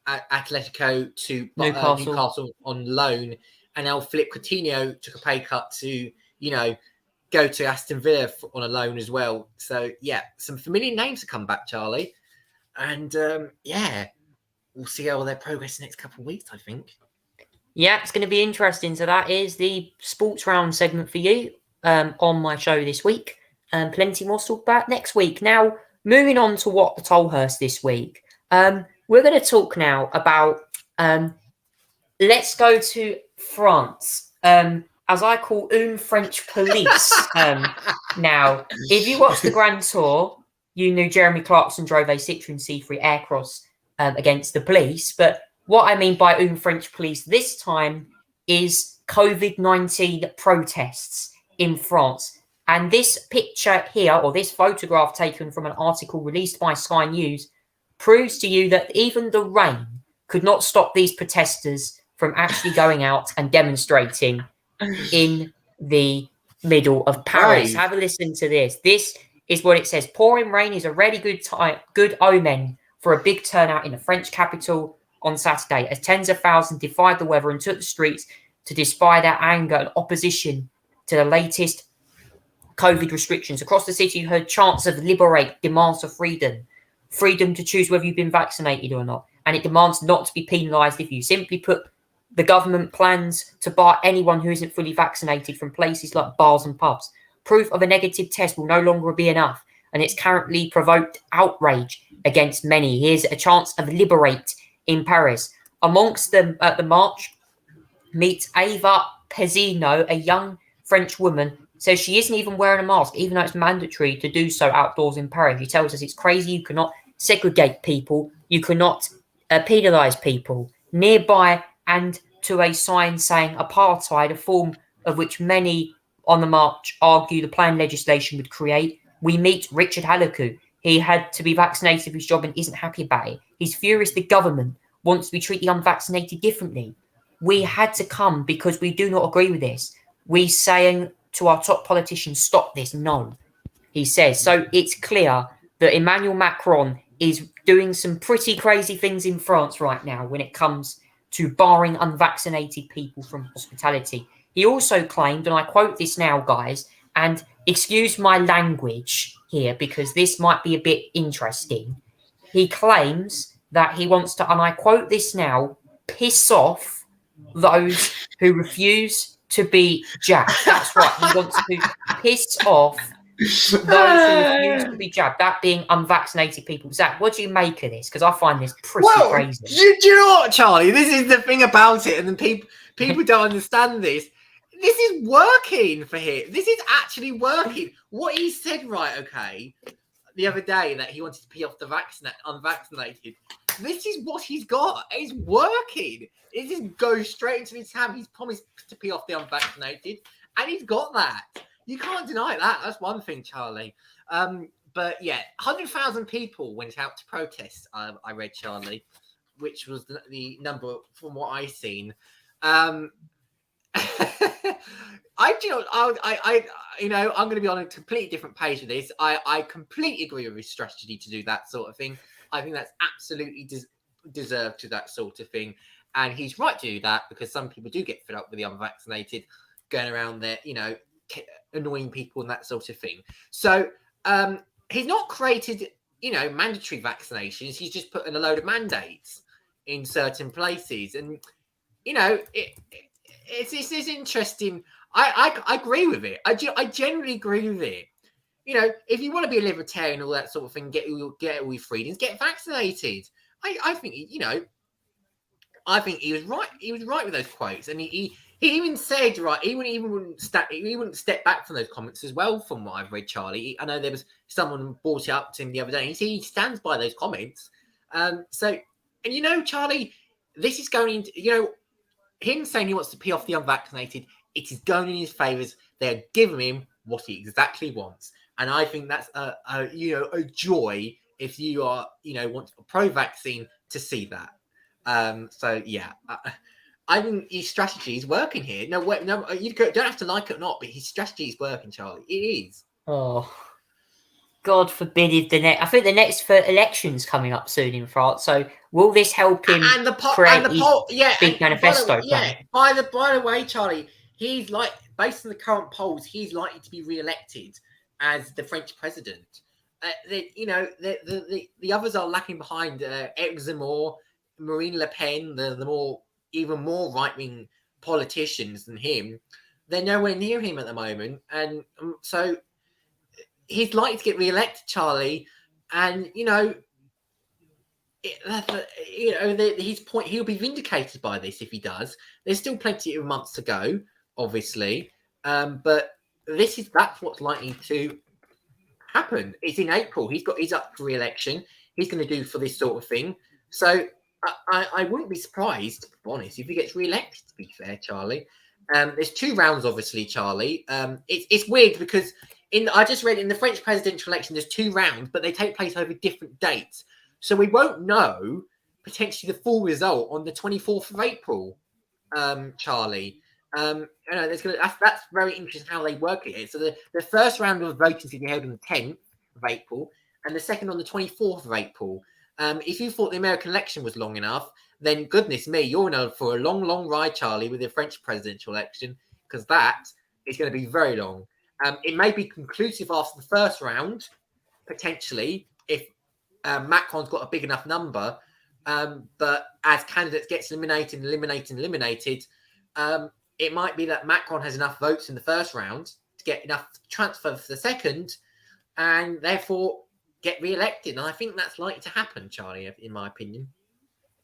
Atletico to Newcastle on loan, and now Philippe Coutinho took a pay cut to go to Aston Villa on a loan as well. So yeah, some familiar names have come back, Charlie, and we'll see how their progress in the next couple of weeks, I think. Yeah, it's going to be interesting. So that is the sports round segment for you on my show this week. Plenty more to talk about next week. Now, moving on to what the Tolhurst this week. We're going to talk now about, let's go to France, as I call French police. Now, if you watch the Grand Tour, you knew Jeremy Clarkson drove a Citroen C3 Aircross against the police. But what I mean by French police this time is COVID-19 protests in France. And this picture here, or this photograph taken from an article released by Sky News, proves to you that even the rain could not stop these protesters from actually going out and demonstrating in the middle of Paris. Have a listen to this. This is what it says. Pouring rain is a really good omen for a big turnout in the French capital on Saturday, as tens of thousands defied the weather and took the streets to display their anger and opposition to the latest COVID restrictions. Across the city, you heard chants of liberate, demands of freedom to choose whether you've been vaccinated or not. And it demands not to be penalised if you. Simply put, the government plans to bar anyone who isn't fully vaccinated from places like bars and pubs. Proof of a negative test will no longer be enough, and it's currently provoked outrage against many. Here's a chance of liberate in Paris. Amongst them at the march, meet Ava Pezzino, a young French woman, says she isn't even wearing a mask, even though it's mandatory to do so outdoors in Paris. She tells us it's crazy. You cannot segregate people. You cannot penalise people. Nearby, and to a sign saying apartheid, a form of which many on the march argue the planned legislation would create, we meet Richard Halaku. He had to be vaccinated for his job and isn't happy about it. He's furious the government wants to treat the unvaccinated differently. We had to come because we do not agree with this. We saying to our top politicians, stop this. No, he says. So it's clear that Emmanuel Macron is doing some pretty crazy things in France right now when it comes to barring unvaccinated people from hospitality. He also claimed, and I quote this now, guys, and excuse my language here because this might be a bit interesting. He claims that he wants to, and I quote this now, piss off those who refuse to be jabbed. That's right. He wants to piss off those who refuse to be jabbed, that being unvaccinated people. Zach, what do you make of this? Because I find this pretty crazy. Do you know what, Charlie? This is the thing about it, and then people don't understand this. This is working for him. This is actually working. What he said, right, okay, the other day that he wanted to pee off the unvaccinated. This is what he's got. It's working. It just goes straight into his hand. He's promised to pee off the unvaccinated, and he's got that. You can't deny that. That's one thing, Charlie. But yeah, 100,000 people went out to protest. I read, Charlie, which was the number from what I've seen. I'm going to be on a completely different page with this. I completely agree with his strategy to do that sort of thing. I think that's absolutely deserved to that sort of thing. And he's right to do that because some people do get fed up with the unvaccinated going around there, annoying people and that sort of thing. So he's not created mandatory vaccinations. He's just put in a load of mandates in certain places, and it's interesting. I agree with it. I generally agree with it. If you want to be a libertarian, all that sort of thing, get all your freedoms, get vaccinated. I think I think he was right. He was right with those quotes, and he even said he wouldn't step back from those comments as well. From what I've read, Charlie, I know there was someone brought it up to him the other day. And he stands by those comments. Charlie, this is going into him saying he wants to pee off the unvaccinated. It is going in his favours. They're giving him what he exactly wants, and I think that's a joy if you are want pro-vaccine to see that. I think his strategy is working here. No, you don't have to like it or not, but his strategy is working, Charlie. It is. Oh, God forbid if I think the next for elections coming up soon in France. So will this help him create his big manifesto plan? By the way, Charlie, he's based on the current polls, he's likely to be re-elected as the French president. The others are lacking behind. Eric Zemmour, Marine Le Pen, the even more right-wing politicians than him. They're nowhere near him at the moment, and so he's likely to get re-elected, Charlie. And his point, he'll be vindicated by this if he does. There's still plenty of months to go, obviously, but that's what's likely to happen. It's in April. He's up for re-election. He's going to do for this sort of thing. So I wouldn't be surprised, to be honest, if he gets re-elected, to be fair, Charlie. There's 2 rounds, obviously, Charlie. It's weird because I just read in the French presidential election, there's 2 rounds, but they take place over different dates. So we won't know potentially the full result on the 24th of April, Charlie. That's very interesting how they work it. So the first round of voting is going to be held on the 10th of April, and the second on the 24th of April. If you thought the American election was long enough, then goodness me, you're in for a long, long ride, Charlie, with the French presidential election, because that is going to be very long. It may be conclusive after the first round, potentially, if Macron's got a big enough number. But as candidates gets eliminated, it might be that Macron has enough votes in the first round to get enough transfer for the second, and therefore get re-elected. And I think that's likely to happen, Charlie, in my opinion.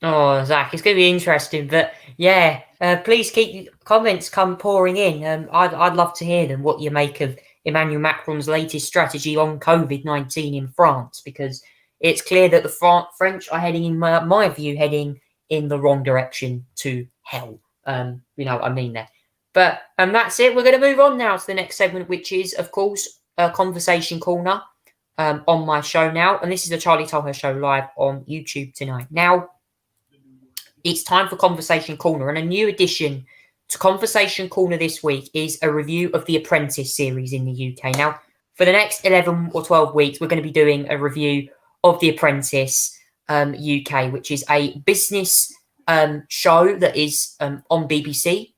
Oh, Zach, it's going to be interesting. But yeah, please keep your comments pouring in. I'd love to hear them, what you make of Emmanuel Macron's latest strategy on COVID-19 in France, because it's clear that the French are heading, in my view, heading in the wrong direction to hell. You know what I mean there. But that's it. We're going to move on now to the next segment, which is, of course, a Conversation Corner on my show now. And this is the Charlie Tolhurst Show live on YouTube tonight. Now, it's time for Conversation Corner, and a new addition to Conversation Corner this week is a review of the Apprentice series in the UK. Now, for the next 11 or 12 weeks, we're going to be doing a review of the Apprentice UK, which is a business show that is on the BBC,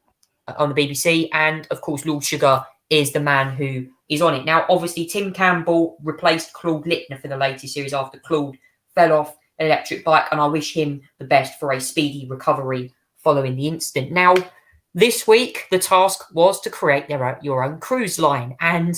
and of course, Lord Sugar is the man who is on it. Now, obviously, Tim Campbell replaced Claude Littner for the latest series after Claude fell off an electric bike, and I wish him the best for a speedy recovery following the incident. Now, this week, the task was to create your own cruise line. And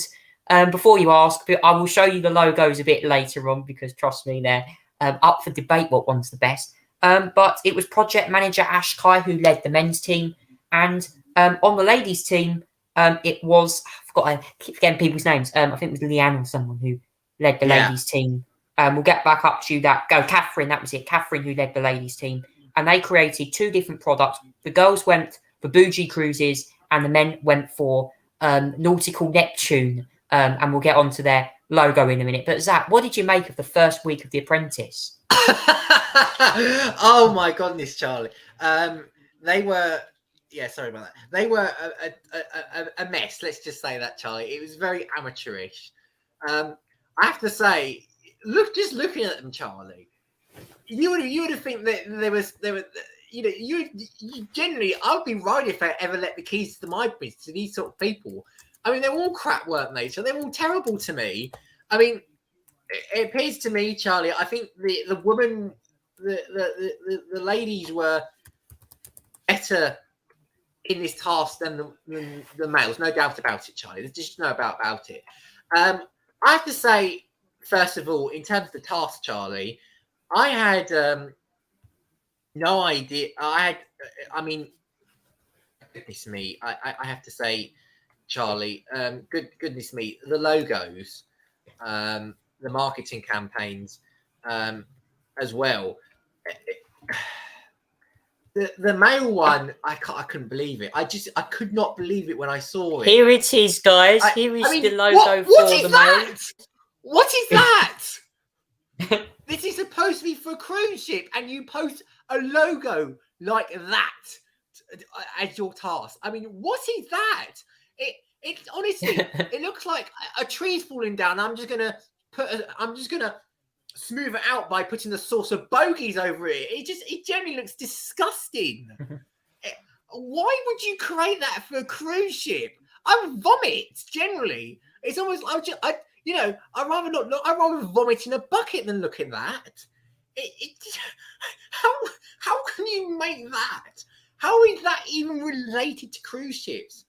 before you ask, I will show you the logos a bit later on, because trust me, they're up for debate what one's the best. But it was project manager Ash Kai who led the men's team. And on the ladies' team, it was, I keep forgetting people's names. I think it was Leanne or someone who led the ladies' team. We'll get back up to that. Catherine, that was it. Catherine who led the ladies' team. And they created 2 different products. The girls went for bougie cruises and the men went for Nautical Neptune. And we'll get onto their logo in a minute. But Zach, what did you make of the first week of The Apprentice? Oh my goodness, Charlie. They were, sorry about that. They were a mess. Let's just say that, Charlie. It was very amateurish. I have to say, just looking at them, Charlie, you would have think that there were, you generally, I'd be right if I ever let the keys to my business to these sort of people. I mean, they're all crap, weren't they? So they're all terrible to me. I mean, It appears to me, Charlie. I think the woman, the ladies were better in this task than the males. No doubt about it, Charlie. There's just no doubt about it. I have to say, first of all, in terms of the task, Charlie, I had no idea. I mean, goodness me. I have to say, Charlie, goodness me, the logos, the marketing campaigns, as well. The male one, I couldn't believe it. I could not believe it when I saw it. Here it is, guys. Here is the logo what for is the that? male. What is that? This is supposed to be for a cruise ship, and you post a logo like that as your task. I mean, what is that? It honestly, it looks like a tree's falling down. I'm just gonna smooth it out by putting the sauce of bogies over it. It generally looks disgusting. Why would you create that for a cruise ship? I would vomit generally. It's almost I'd rather not look. I'd rather vomit in a bucket than look at that. How can you make that? How is that even related to cruise ships?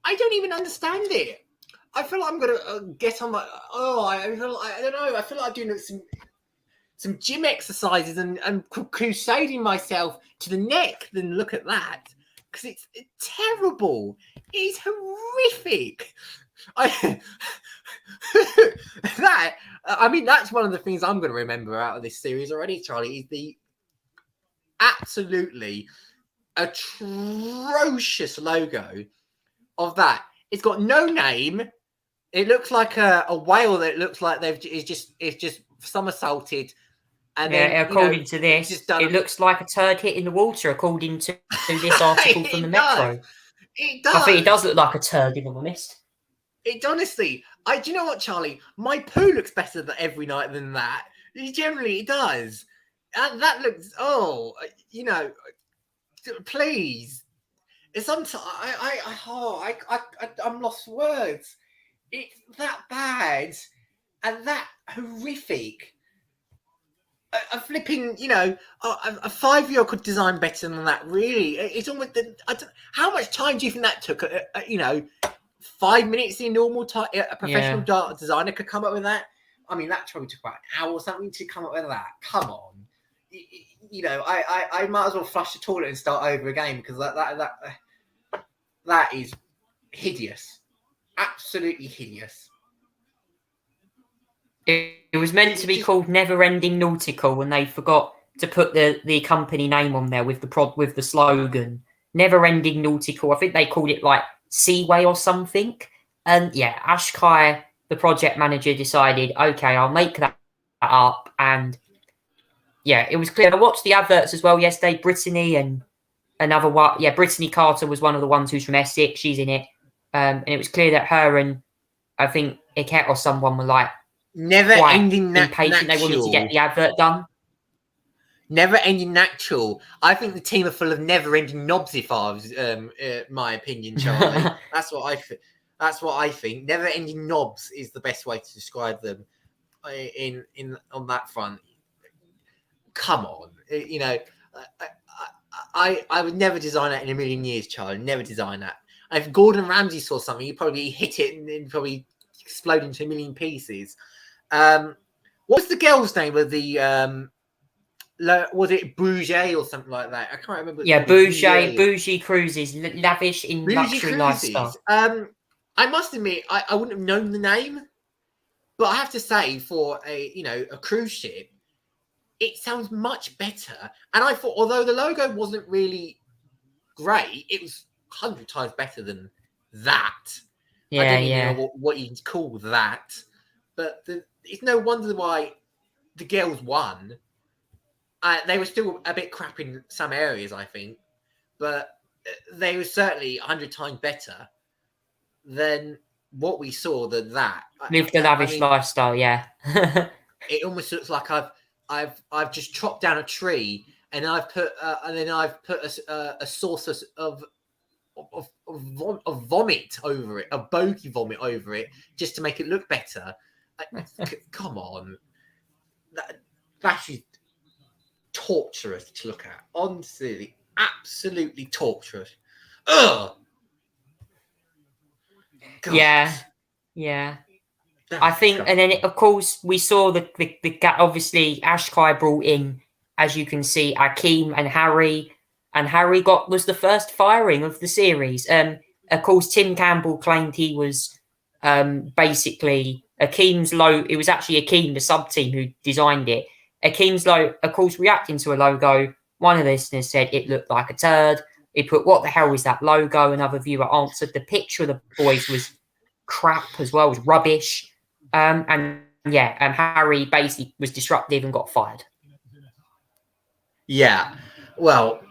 I don't even understand it. I feel like I'm gonna get on my. I don't know. I feel like I'm doing some gym exercises and crusading myself to the neck. Then look at that, because it's terrible. It's horrific. That's one of the things I'm going to remember out of this series already, Charlie. Is the absolutely atrocious logo of that. It's got no name. It looks like a whale that looks like it's just somersaulted. And then, according to this, it looks like a turd hitting the water, according to this article from the Metro. It does. I think it does look like a turd, if I'm honest. It honestly, do you know what, Charlie? My poo looks better every night than that. Generally, it does. And that looks, please. Sometimes I'm lost for words. It's that bad and that horrific. A flipping, a 5-year-old could design better than that. Really, it's almost. How much time do you think that took? 5 minutes in normal time. A professional designer could come up with that. I mean, that probably took about an hour or something to come up with that. Come on, I might as well flush the toilet and start over again, because that is hideous, absolutely hideous. It was meant to be called Never Ending Nautical, and they forgot to put the company name on there with the slogan Never Ending Nautical. I think they called it like Seaway or something. And yeah, Ashkai, the project manager, decided, okay, I'll make that up. And yeah, it was clear. I watched the adverts as well yesterday. Brittany and another one. Yeah, Brittany Carter was one of the ones who's from Essex. She's in it. And it was clear that her and I think Iket or someone were like, never ending impatient. They wanted to get the advert done. Never ending natural. I think the team are full of never ending knobs. If I was, my opinion, Charlie. That's what I think. Never ending knobs is the best way to describe them. On that front, come on. I would never design that in a million years, Charlie. Never design that. If Gordon Ramsay saw something, he'd probably hit it and probably explode into a million pieces. What's the girl's name of the was it Bougie or something like that? I can't remember. Yeah, Bougie Cruises, lavish in luxury lifestyle. I must admit, I wouldn't have known the name, but I have to say, for a cruise ship, it sounds much better. And I thought, although the logo wasn't really great, it was 100 times better than that. Yeah, I don't even know what you'd call that, but it's no wonder why the girls won. They were still a bit crap in some areas, I think, but they were certainly 100 times better than what we saw than that. Live the lavish lifestyle, yeah. It almost looks like I've just chopped down a tree and I've put a sauce of vomit over it, a bogey vomit over it, just to make it look better. Come on. That is torturous to look at. Honestly, absolutely torturous. Ugh. God. Yeah. That's I think, disgusting. and then of course we saw the obviously Ashkai brought in, as you can see, Akeem and Harry was the first firing of the series. Of course, Tim Campbell claimed he was basically Akeem's logo. It was actually Akeem, the sub team, who designed it. Akeem's logo, of course, reacting to a logo. One of the listeners said it looked like a turd. He put, "What the hell is that logo?" Another viewer answered, "The picture of the boys was crap as well, was rubbish." And Harry basically was disruptive and got fired. Yeah. Well,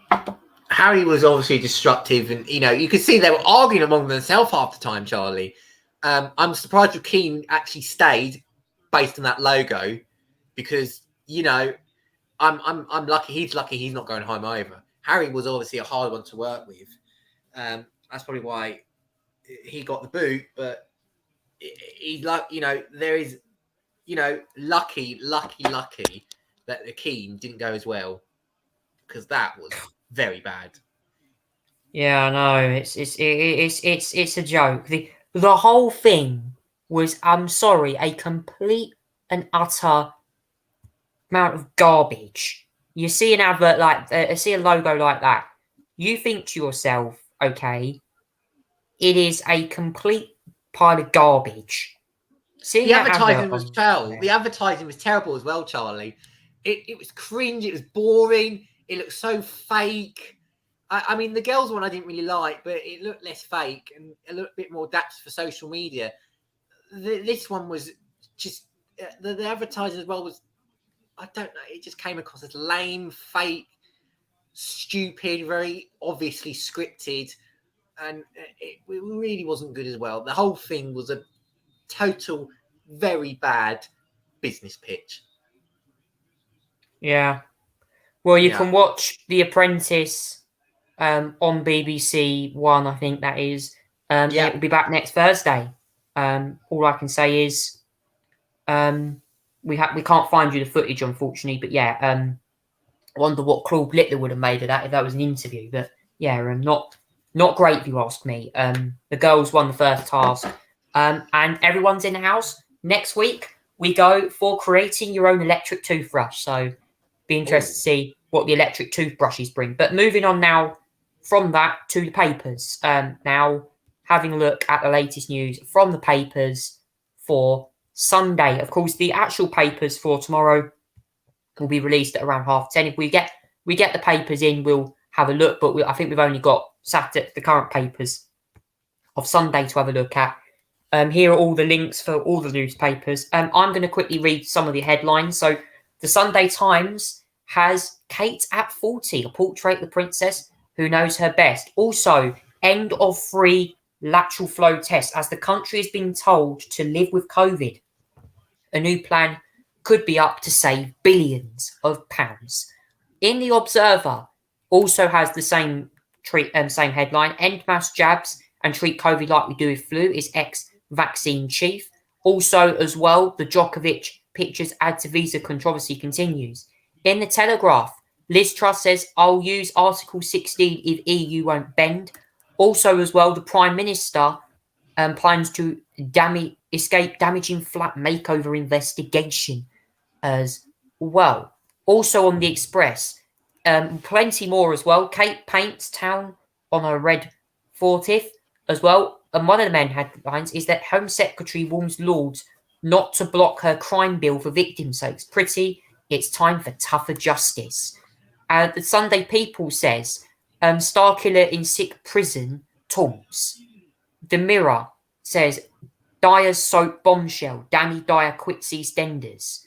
Harry was obviously destructive, and you could see they were arguing among themselves half the time, Charlie. I'm surprised Joaquin actually stayed based on that logo, because I'm lucky. He's lucky he's not going home either. Harry was obviously a hard one to work with. That's probably why he got the boot. But he's like, there is, lucky that Akeem didn't go as well, because that was very bad. Yeah, I know. It's a joke. The whole thing was, I'm sorry, a complete and utter amount of garbage. You see an advert see a logo like that, you think to yourself, okay, it is a complete pile of garbage. Seeing The that advertising advert was terrible. The advertising was terrible as well, Charlie. It was cringe. It was boring. It looked so fake. I mean, the girls one I didn't really like, but it looked less fake and a little bit more adapted for social media. This one was just the advertising as well was, I don't know. It just came across as lame, fake, stupid, very obviously scripted, and it really wasn't good as well. The whole thing was a total, very bad business pitch. Yeah. Well, you can watch The Apprentice on BBC One, I think that is. And it will be back next Thursday. All I can say is we can't find you the footage, unfortunately. But yeah, I wonder what Claude Littler would have made of that if that was an interview. But yeah, not great if you ask me. The girls won the first task, and everyone's in the house. Next week we go for creating your own electric toothbrush. So be interested to see what the electric toothbrushes bring. But moving on now from that to the papers. Now having a look at the latest news from the papers for Sunday. Of course, the actual papers for tomorrow will be released at around 10:30. If we get the papers in, we'll have a look. But I think we've only got the current papers of Sunday to have a look at. Here are all the links for all the newspapers. I'm going to quickly read some of the headlines. So the Sunday Times has Kate at 40, a portrait of the princess who knows her best. Also, end of free lateral flow tests as the country is being told to live with COVID. A new plan could be up to save billions of pounds. In the Observer, also has the same headline: end mass jabs and treat COVID like we do with flu, is ex-vaccine chief. Also, as well, the Djokovic pictures add to visa controversy continues. In the Telegraph, Liz Truss says, "I'll use Article 16 if EU won't bend." Also, as well, the Prime Minister plans to escape damaging flat makeover investigation as well. Also on the Express, plenty more as well. Kate paints town on a red 40th as well. And one of the main headlines is that Home Secretary warns Lords not to block her crime bill for victims' sakes. Pretty, it's time for tougher justice. The Sunday People says, star killer in sick prison taunts. The Mirror says, Dyer's soap bombshell, Danny Dyer quits EastEnders.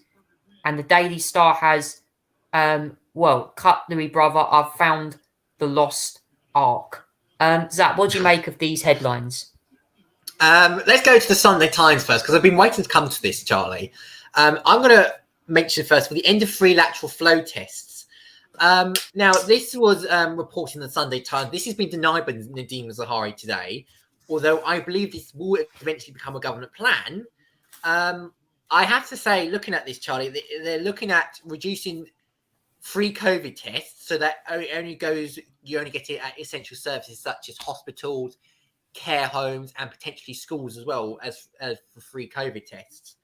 And the Daily Star has, Cutlery Brother, I've found the lost ark. Zach, what do you make of these headlines? Let's go to the Sunday Times first, because I've been waiting to come to this, Charlie. I'm going to mention first for the end of free lateral flow tests. Now, this was reported in the Sunday Times. This has been denied by Nadine Zahawi today, although I believe this will eventually become a government plan. I have to say, looking at this, Charlie, they're looking at reducing free COVID tests, so that you only get it at essential services such as hospitals, care homes, and potentially schools as well as for free COVID tests.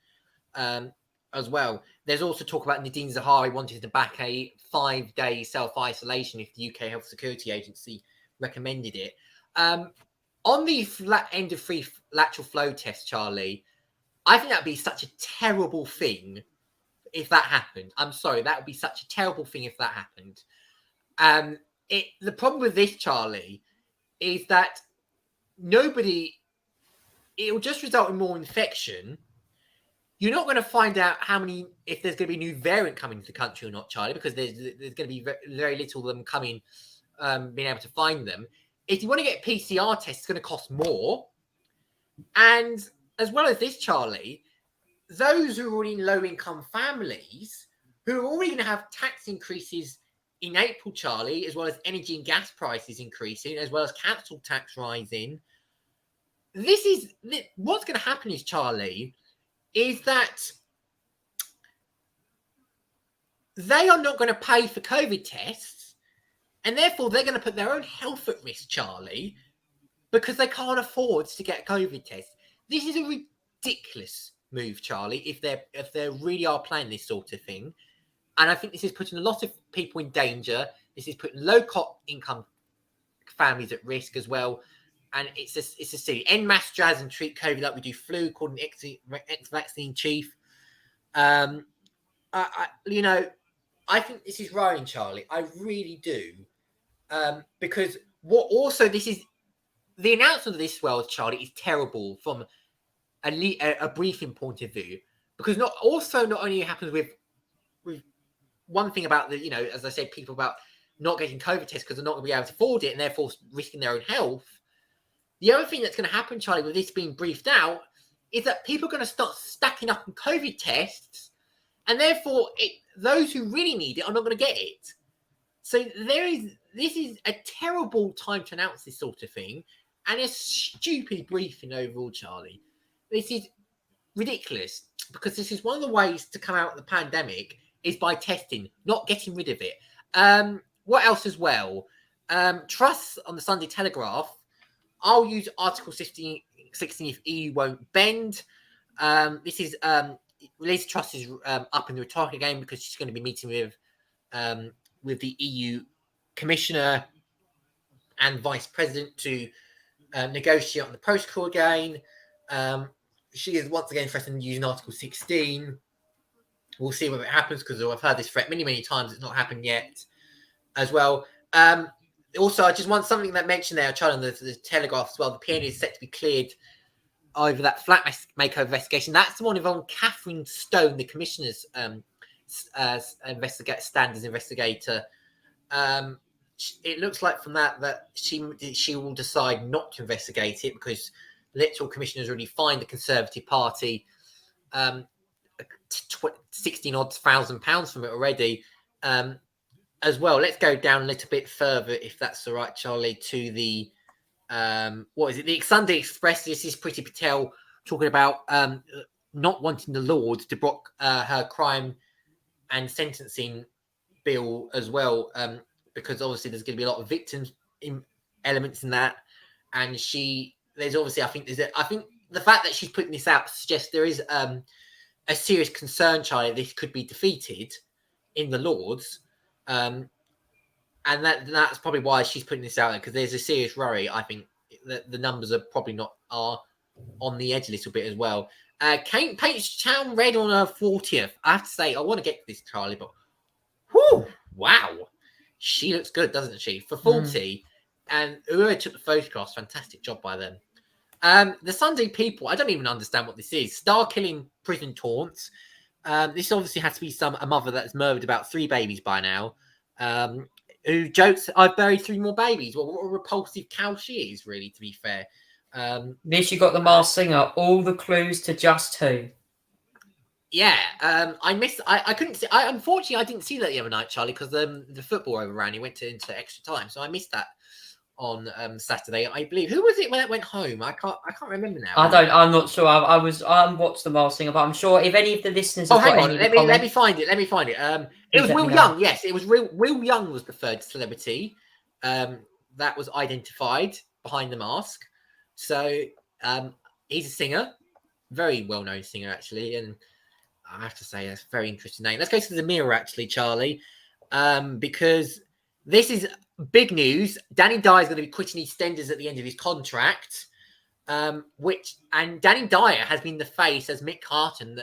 As well, there's also talk about Nadine Zahawi wanting to back a 5-day self-isolation if the UK Health Security Agency recommended it. On the end of free lateral flow test, Charlie, I think that would be such a terrible thing if that happened. I'm sorry, that would be such a terrible thing if that happened. The problem with this, Charlie, is that it will just result in more infection. You're not going to find out if there's going to be a new variant coming to the country or not, Charlie, because there's going to be very little of them coming, being able to find them. If you want to get a PCR test, it's going to cost more. And as well as this, Charlie, those who are already in low-income families, who are already going to have tax increases in April, Charlie, as well as energy and gas prices increasing, as well as council tax rising. What's going to happen is, Charlie, is that they are not going to pay for COVID tests, and therefore they're going to put their own health at risk, Charlie, because they can't afford to get a COVID test. This is a ridiculous move, Charlie, if they really are planning this sort of thing. And I think this is putting a lot of people in danger. This is putting low-income families at risk as well. And it's a silly en masse jazz and treat COVID like we do flu, according to ex-vaccine chief. I think this is wrong, Charlie. I really do. Because this is the announcement of this as well, Charlie, is terrible from a briefing point of view. Because not only happens with one thing about as I said, people about not getting COVID tests because they're not going to be able to afford it and therefore risking their own health. The other thing that's going to happen, Charlie, with this being briefed out, is that people are going to start stacking up on COVID tests, and therefore those who really need it are not going to get it. So this is a terrible time to announce this sort of thing, and a stupid briefing overall, Charlie. This is ridiculous, because this is one of the ways to come out of the pandemic is by testing, not getting rid of it. What else as well? Truss on the Sunday Telegraph. I'll use Article 16 if EU won't bend. This is Liz Truss is up in the rhetoric again because she's going to be meeting with the EU Commissioner and Vice President to negotiate on the protocol again. She is once again threatening using Article 16. We'll see whether it happens, because I've heard this threat many, many times. It's not happened yet as well. Also, I just want something that mentioned there, Charlie, on the Telegraph as well. The PN is set to be cleared over that flat makeover investigation. That's the one involving Catherine Stone, the Commissioner's standards investigator. It looks like from that she will decide not to investigate it, because the Electoral Commission has already fined the Conservative Party £16,000 from it already. As well, let's go down a little bit further, if that's all right, Charlie, to the the Sunday Express. This is Priti Patel talking about not wanting the Lords to block her crime and sentencing bill as well, because obviously there's going to be a lot of victims elements in that, and there's obviously I think the fact that she's putting this out suggests there is a serious concern, Charlie, this could be defeated in the Lords. And that's probably why she's putting this out there, because there's a serious worry. I think that the numbers are probably are on the edge a little bit as well. Kate paints town red on her 40th. I have to say, I want to get to this, Charlie, but wow, she looks good, doesn't she? For 40, and whoever took the photographs, fantastic job by them. The Sunday People, I don't even understand what this is. Star killing prison taunts. This obviously has to be a mother that's murdered about 3 babies by now, who jokes, I've buried 3 more babies. Well, what a repulsive cow she is, really, to be fair. This, you got the Masked Singer, all the clues to Just Who. Yeah, I couldn't see, unfortunately, I didn't see that the other night, Charlie, because the football overran. He went into extra time, so I missed that on Saturday. I believe. Who was it when it went home? I can't remember now. I'm not sure. I watched the Miles singer, but I'm sure if any of the listeners have hang got on. any Let me find it. It Please was let me Will know. Young. Yes, it was Will Young was the third celebrity that was identified behind the mask. So he's a singer, very well known singer actually, and I have to say that's a very interesting name. Let's go to the Mirror actually, Charlie, because this is big news. Danny Dyer is going to be quitting EastEnders at the end of his contract. And Danny Dyer has been the face as Mick Carton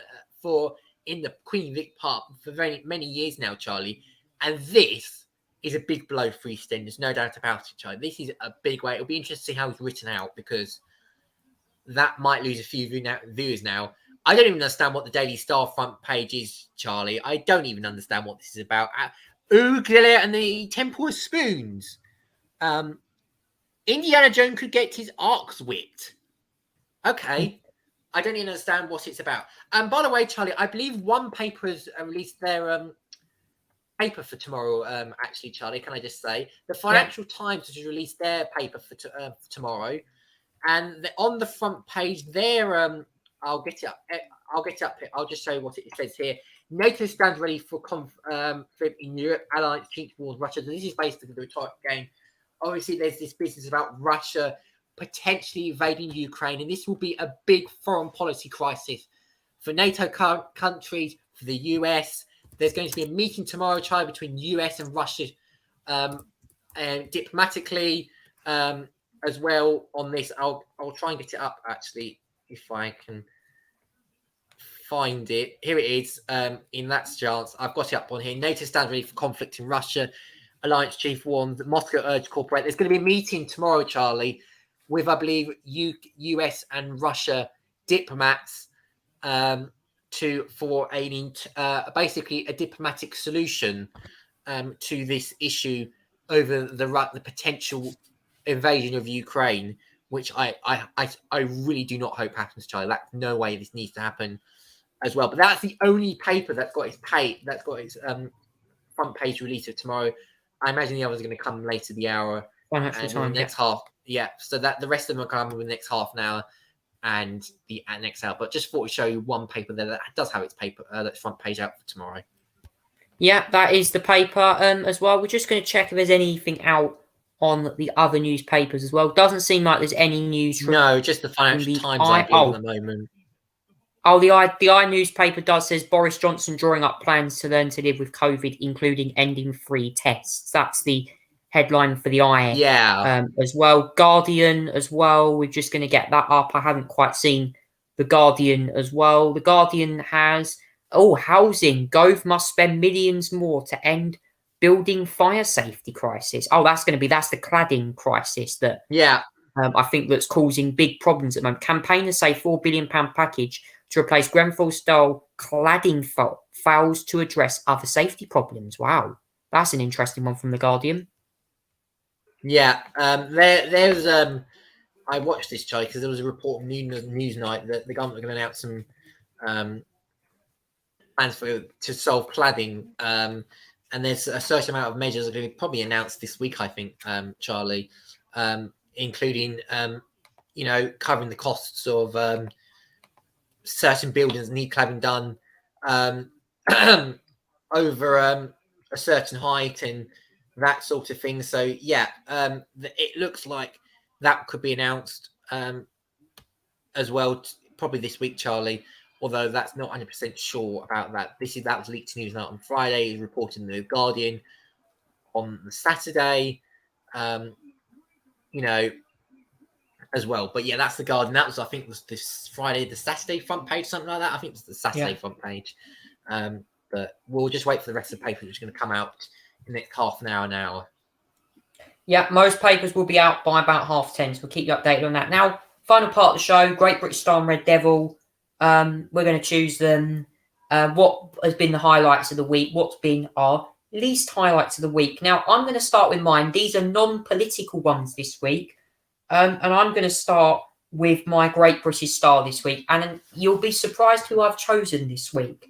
in the Queen Vic Park for very many years now, Charlie. And this is a big blow for EastEnders, no doubt about it, Charlie. This is a big way. It'll be interesting to see how it's written out because that might lose a few viewers now. I don't even understand what the Daily Star front page is, Charlie. I don't even understand what this is about. Oogla and the Temple of Spoons. Indiana Jones could get his arcs whipped. Okay. I don't even understand what it's about. By the way, Charlie, I believe one paper has released their paper for tomorrow. Actually, Charlie, can I just say the Financial Times has released their paper for tomorrow, and on the front page, there, I'll get it up. I'll just show you what it says here. NATO stands ready for conflict in Europe. Alliance keeps towards Russia. So this is basically the rhetoric game. Obviously, there's this business about Russia potentially invading Ukraine, and this will be a big foreign policy crisis for NATO countries, for the US. There's going to be a meeting tomorrow, Charlie, between US and Russia, and diplomatically as well on this. I'll try and get it up actually if I can find it. Here it is. In that chance, I've got it up on here. NATO stands ready for conflict in Russia. Alliance chief warns that Moscow urged cooperate. There's going to be a meeting tomorrow, Charlie, with I believe US and Russia diplomats for basically a diplomatic solution to this issue over the potential invasion of Ukraine, which I really do not hope happens, Charlie. That's no way this needs to happen as well. But that's the only paper that's got its front page release of tomorrow. I imagine the others are going to come later the hour. Financial Times, next half. Yeah, so that the rest of them are coming in the next half an hour and the next hour. But just thought to show you one paper there that does have its paper, that's front page out for tomorrow. Yeah, that is the paper as well. We're just going to check if there's anything out on the other newspapers as well. Doesn't seem like there's any news. No, just the Financial Times, I believe, at the moment. Oh, the I newspaper says Boris Johnson drawing up plans to learn to live with COVID, including ending free tests. That's the headline for the I. Yeah. As well. Guardian as well. We're just going to get that up. I haven't quite seen the Guardian as well. The Guardian has, housing. Gove must spend millions more to end building fire safety crisis. That's the cladding crisis that I think that's causing big problems at the moment. Campaigners say £4 billion package to replace Grenfell-style cladding fails to address other safety problems. Wow, that's an interesting one from the Guardian. Yeah, there's I watched this, Charlie, because there was a report of Newsnight that the government are going to announce some plans to solve cladding, and there's a certain amount of measures that are going to probably announced this week, I think, Charlie, including covering the costs of certain buildings that need cladding done over a certain height and that sort of thing. So it looks like that could be announced as well, probably this week, Charlie. Although that's not 100% sure about that. That was leaked to Newsnight on Friday, reported in the Guardian on the Saturday. As well. But yeah, that's the Guardian. That was, I think, was this Friday, the Saturday front page, something like that. I think it's the Saturday front page. But we'll just wait for the rest of the papers, which is going to come out in the next half an hour. Yeah, most papers will be out by about 10:30, so we'll keep you updated on that. Now, final part of the show, Great British Star and Red Devil. We're going to choose them. What has been the highlights of the week? What's been our least highlights of the week? Now, I'm going to start with mine. These are non-political ones this week. And I'm going to start with my Great British Star this week. And you'll be surprised who I've chosen this week.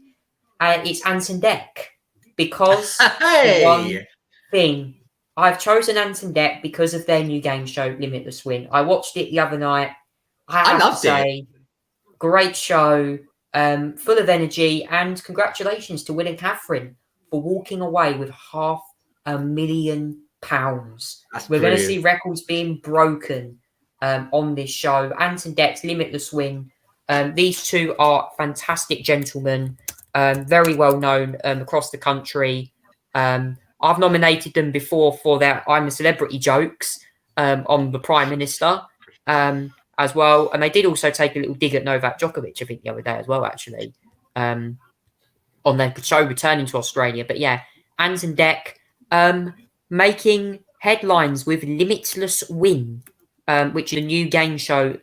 It's Anton Deck. Because one thing I've chosen Anton Deck because of their new game show, Limitless Win. I watched it the other night. I have to loved it. say, great show, full of energy, and congratulations to Will and Catherine for walking away with £500,000. That's We're going to brilliant. see records being broken on this show. Anton Deck's Limitless Win. These two are fantastic gentlemen, very well known across the country. I've nominated them before for their I'm a Celebrity jokes on the Prime Minister as well. And they did also take a little dig at Novak Djokovic, I think, the other day as well, actually, on their show returning to Australia. But yeah, Anton Deck making headlines with Limitless Win, which is a new game show,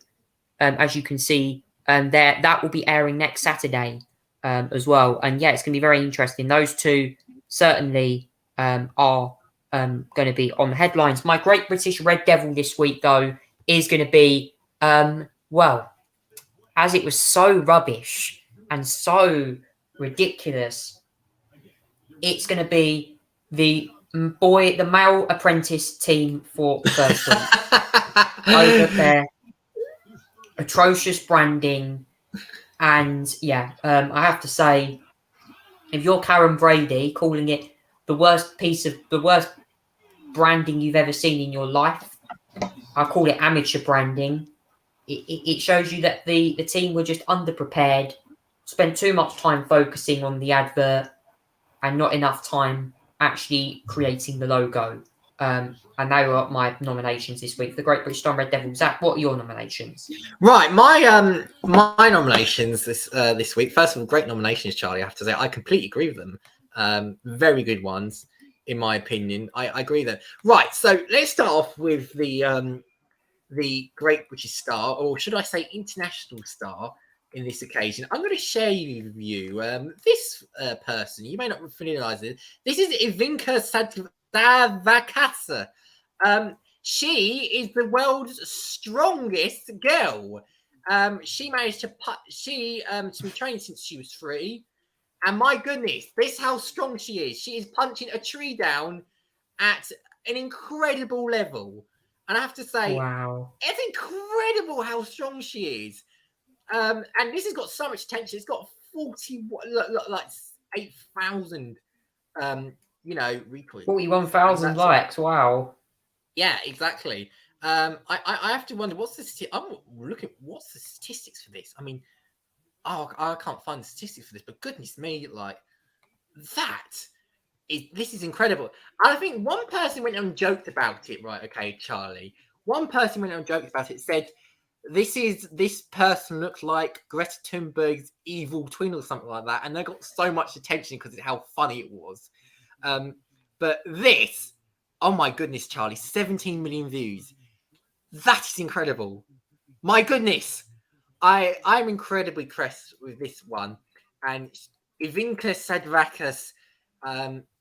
as you can see. That will be airing next Saturday as well. And yeah, it's going to be very interesting. Those two certainly are going to be on the headlines. My Great British Red Devil this week, though, is going to be, well, as it was so rubbish and so ridiculous, it's going to be the male apprentice team for the first week. Over their atrocious branding. And yeah, I have to say, if you're Karen Brady calling it the worst branding you've ever seen in your life, I call it amateur branding. It shows you that the team were just underprepared, spent too much time focusing on the advert and not enough time actually creating the logo. And they were my nominations this week. The Great British Star Red Devils. Zach, what are your nominations? Right, my nominations this week. First of all, great nominations, Charlie. I have to say, I completely agree with them. Very good ones, in my opinion. I agree that. Right, so let's start off with the Great British Star, or should I say international star, in this occasion. I'm going to share with you this person. You may not familiarise with. This is Ivinka Sadavakasa. She is the world's strongest girl. She managed to to be trained since she was 3. And my goodness, this is how strong she is. She is punching a tree down at an incredible level. And I have to say, wow, it's incredible how strong she is. And this has got so much attention. It's got 8,000 retweets. 41,000 likes. Wow. Yeah, exactly. I have to wonder what's the I'm looking what's the statistics for this. I mean, I can't find the statistics for this, but goodness me, like this is incredible. I think one person went and joked about it. Right, okay, Charlie. One person went and joked about it. Said this person looks like Greta Thunberg's evil twin or something like that, and they got so much attention because of how funny it was. But this, oh my goodness, Charlie, 17 million views. That is incredible. My goodness. I'm incredibly impressed with this one. And Ivinka Sadvakas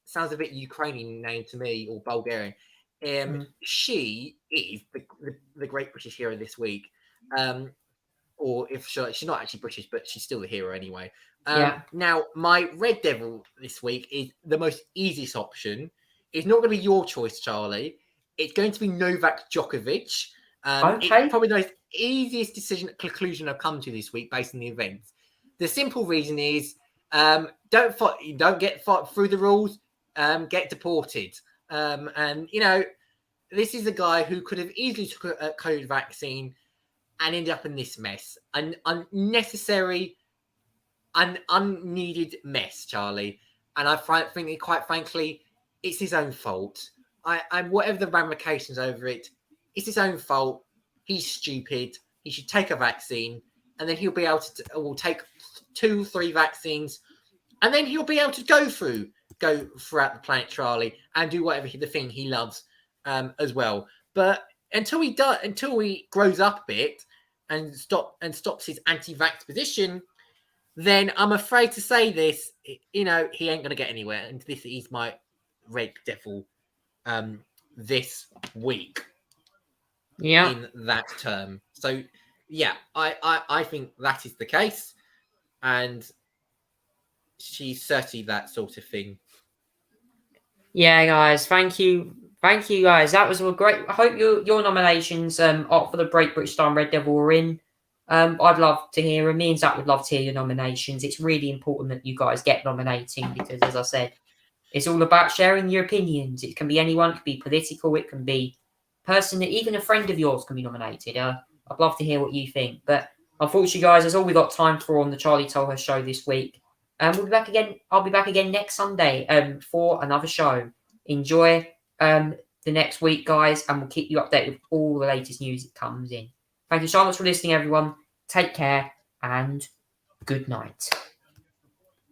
sounds a bit Ukrainian name to me, or Bulgarian. She is the Great British Hero this week. Or if she's not actually British, but she's still the hero anyway. Now, my Red Devil this week is the most easiest option. It's not going to be your choice, Charlie. It's going to be Novak Djokovic. Okay. It's probably the most easiest conclusion I've come to this week based on the events. The simple reason is don't get through the rules, get deported. And this is a guy who could have easily took a COVID vaccine and ended up in this mess, an unnecessary, unneeded mess, Charlie. And I think, quite frankly, it's his own fault. Whatever the ramifications over it, it's his own fault. He's stupid. He should take a vaccine, and then he'll be able to. Will take 2-3 vaccines, and then he'll be able to go throughout the planet, Charlie, and do whatever the thing he loves as well. But until he grows up a bit and stops his anti-vax position, then I'm afraid to say this, he ain't going to get anywhere. And this is my Red Devil this week. Yeah. In that term. So, yeah, I think that is the case. And she's certainly that sort of thing. Yeah, guys, thank you Thank you, guys. That was a great. I hope your nominations for the Great British Star and Red Devil are in. I'd love to hear them. Me and Zach would love to hear your nominations. It's really important that you guys get nominating because, as I said, it's all about sharing your opinions. It can be anyone. It can be political. It can be person. Even a friend of yours can be nominated. I'd love to hear what you think. But unfortunately, guys, that's all we got time for on the Charlie Tolhurst show this week. We'll be back again. I'll be back again next Sunday for another show. Enjoy the next week, guys, and we'll keep you updated with all the latest news that comes in. Thank you so much for listening, everyone. Take care and good night.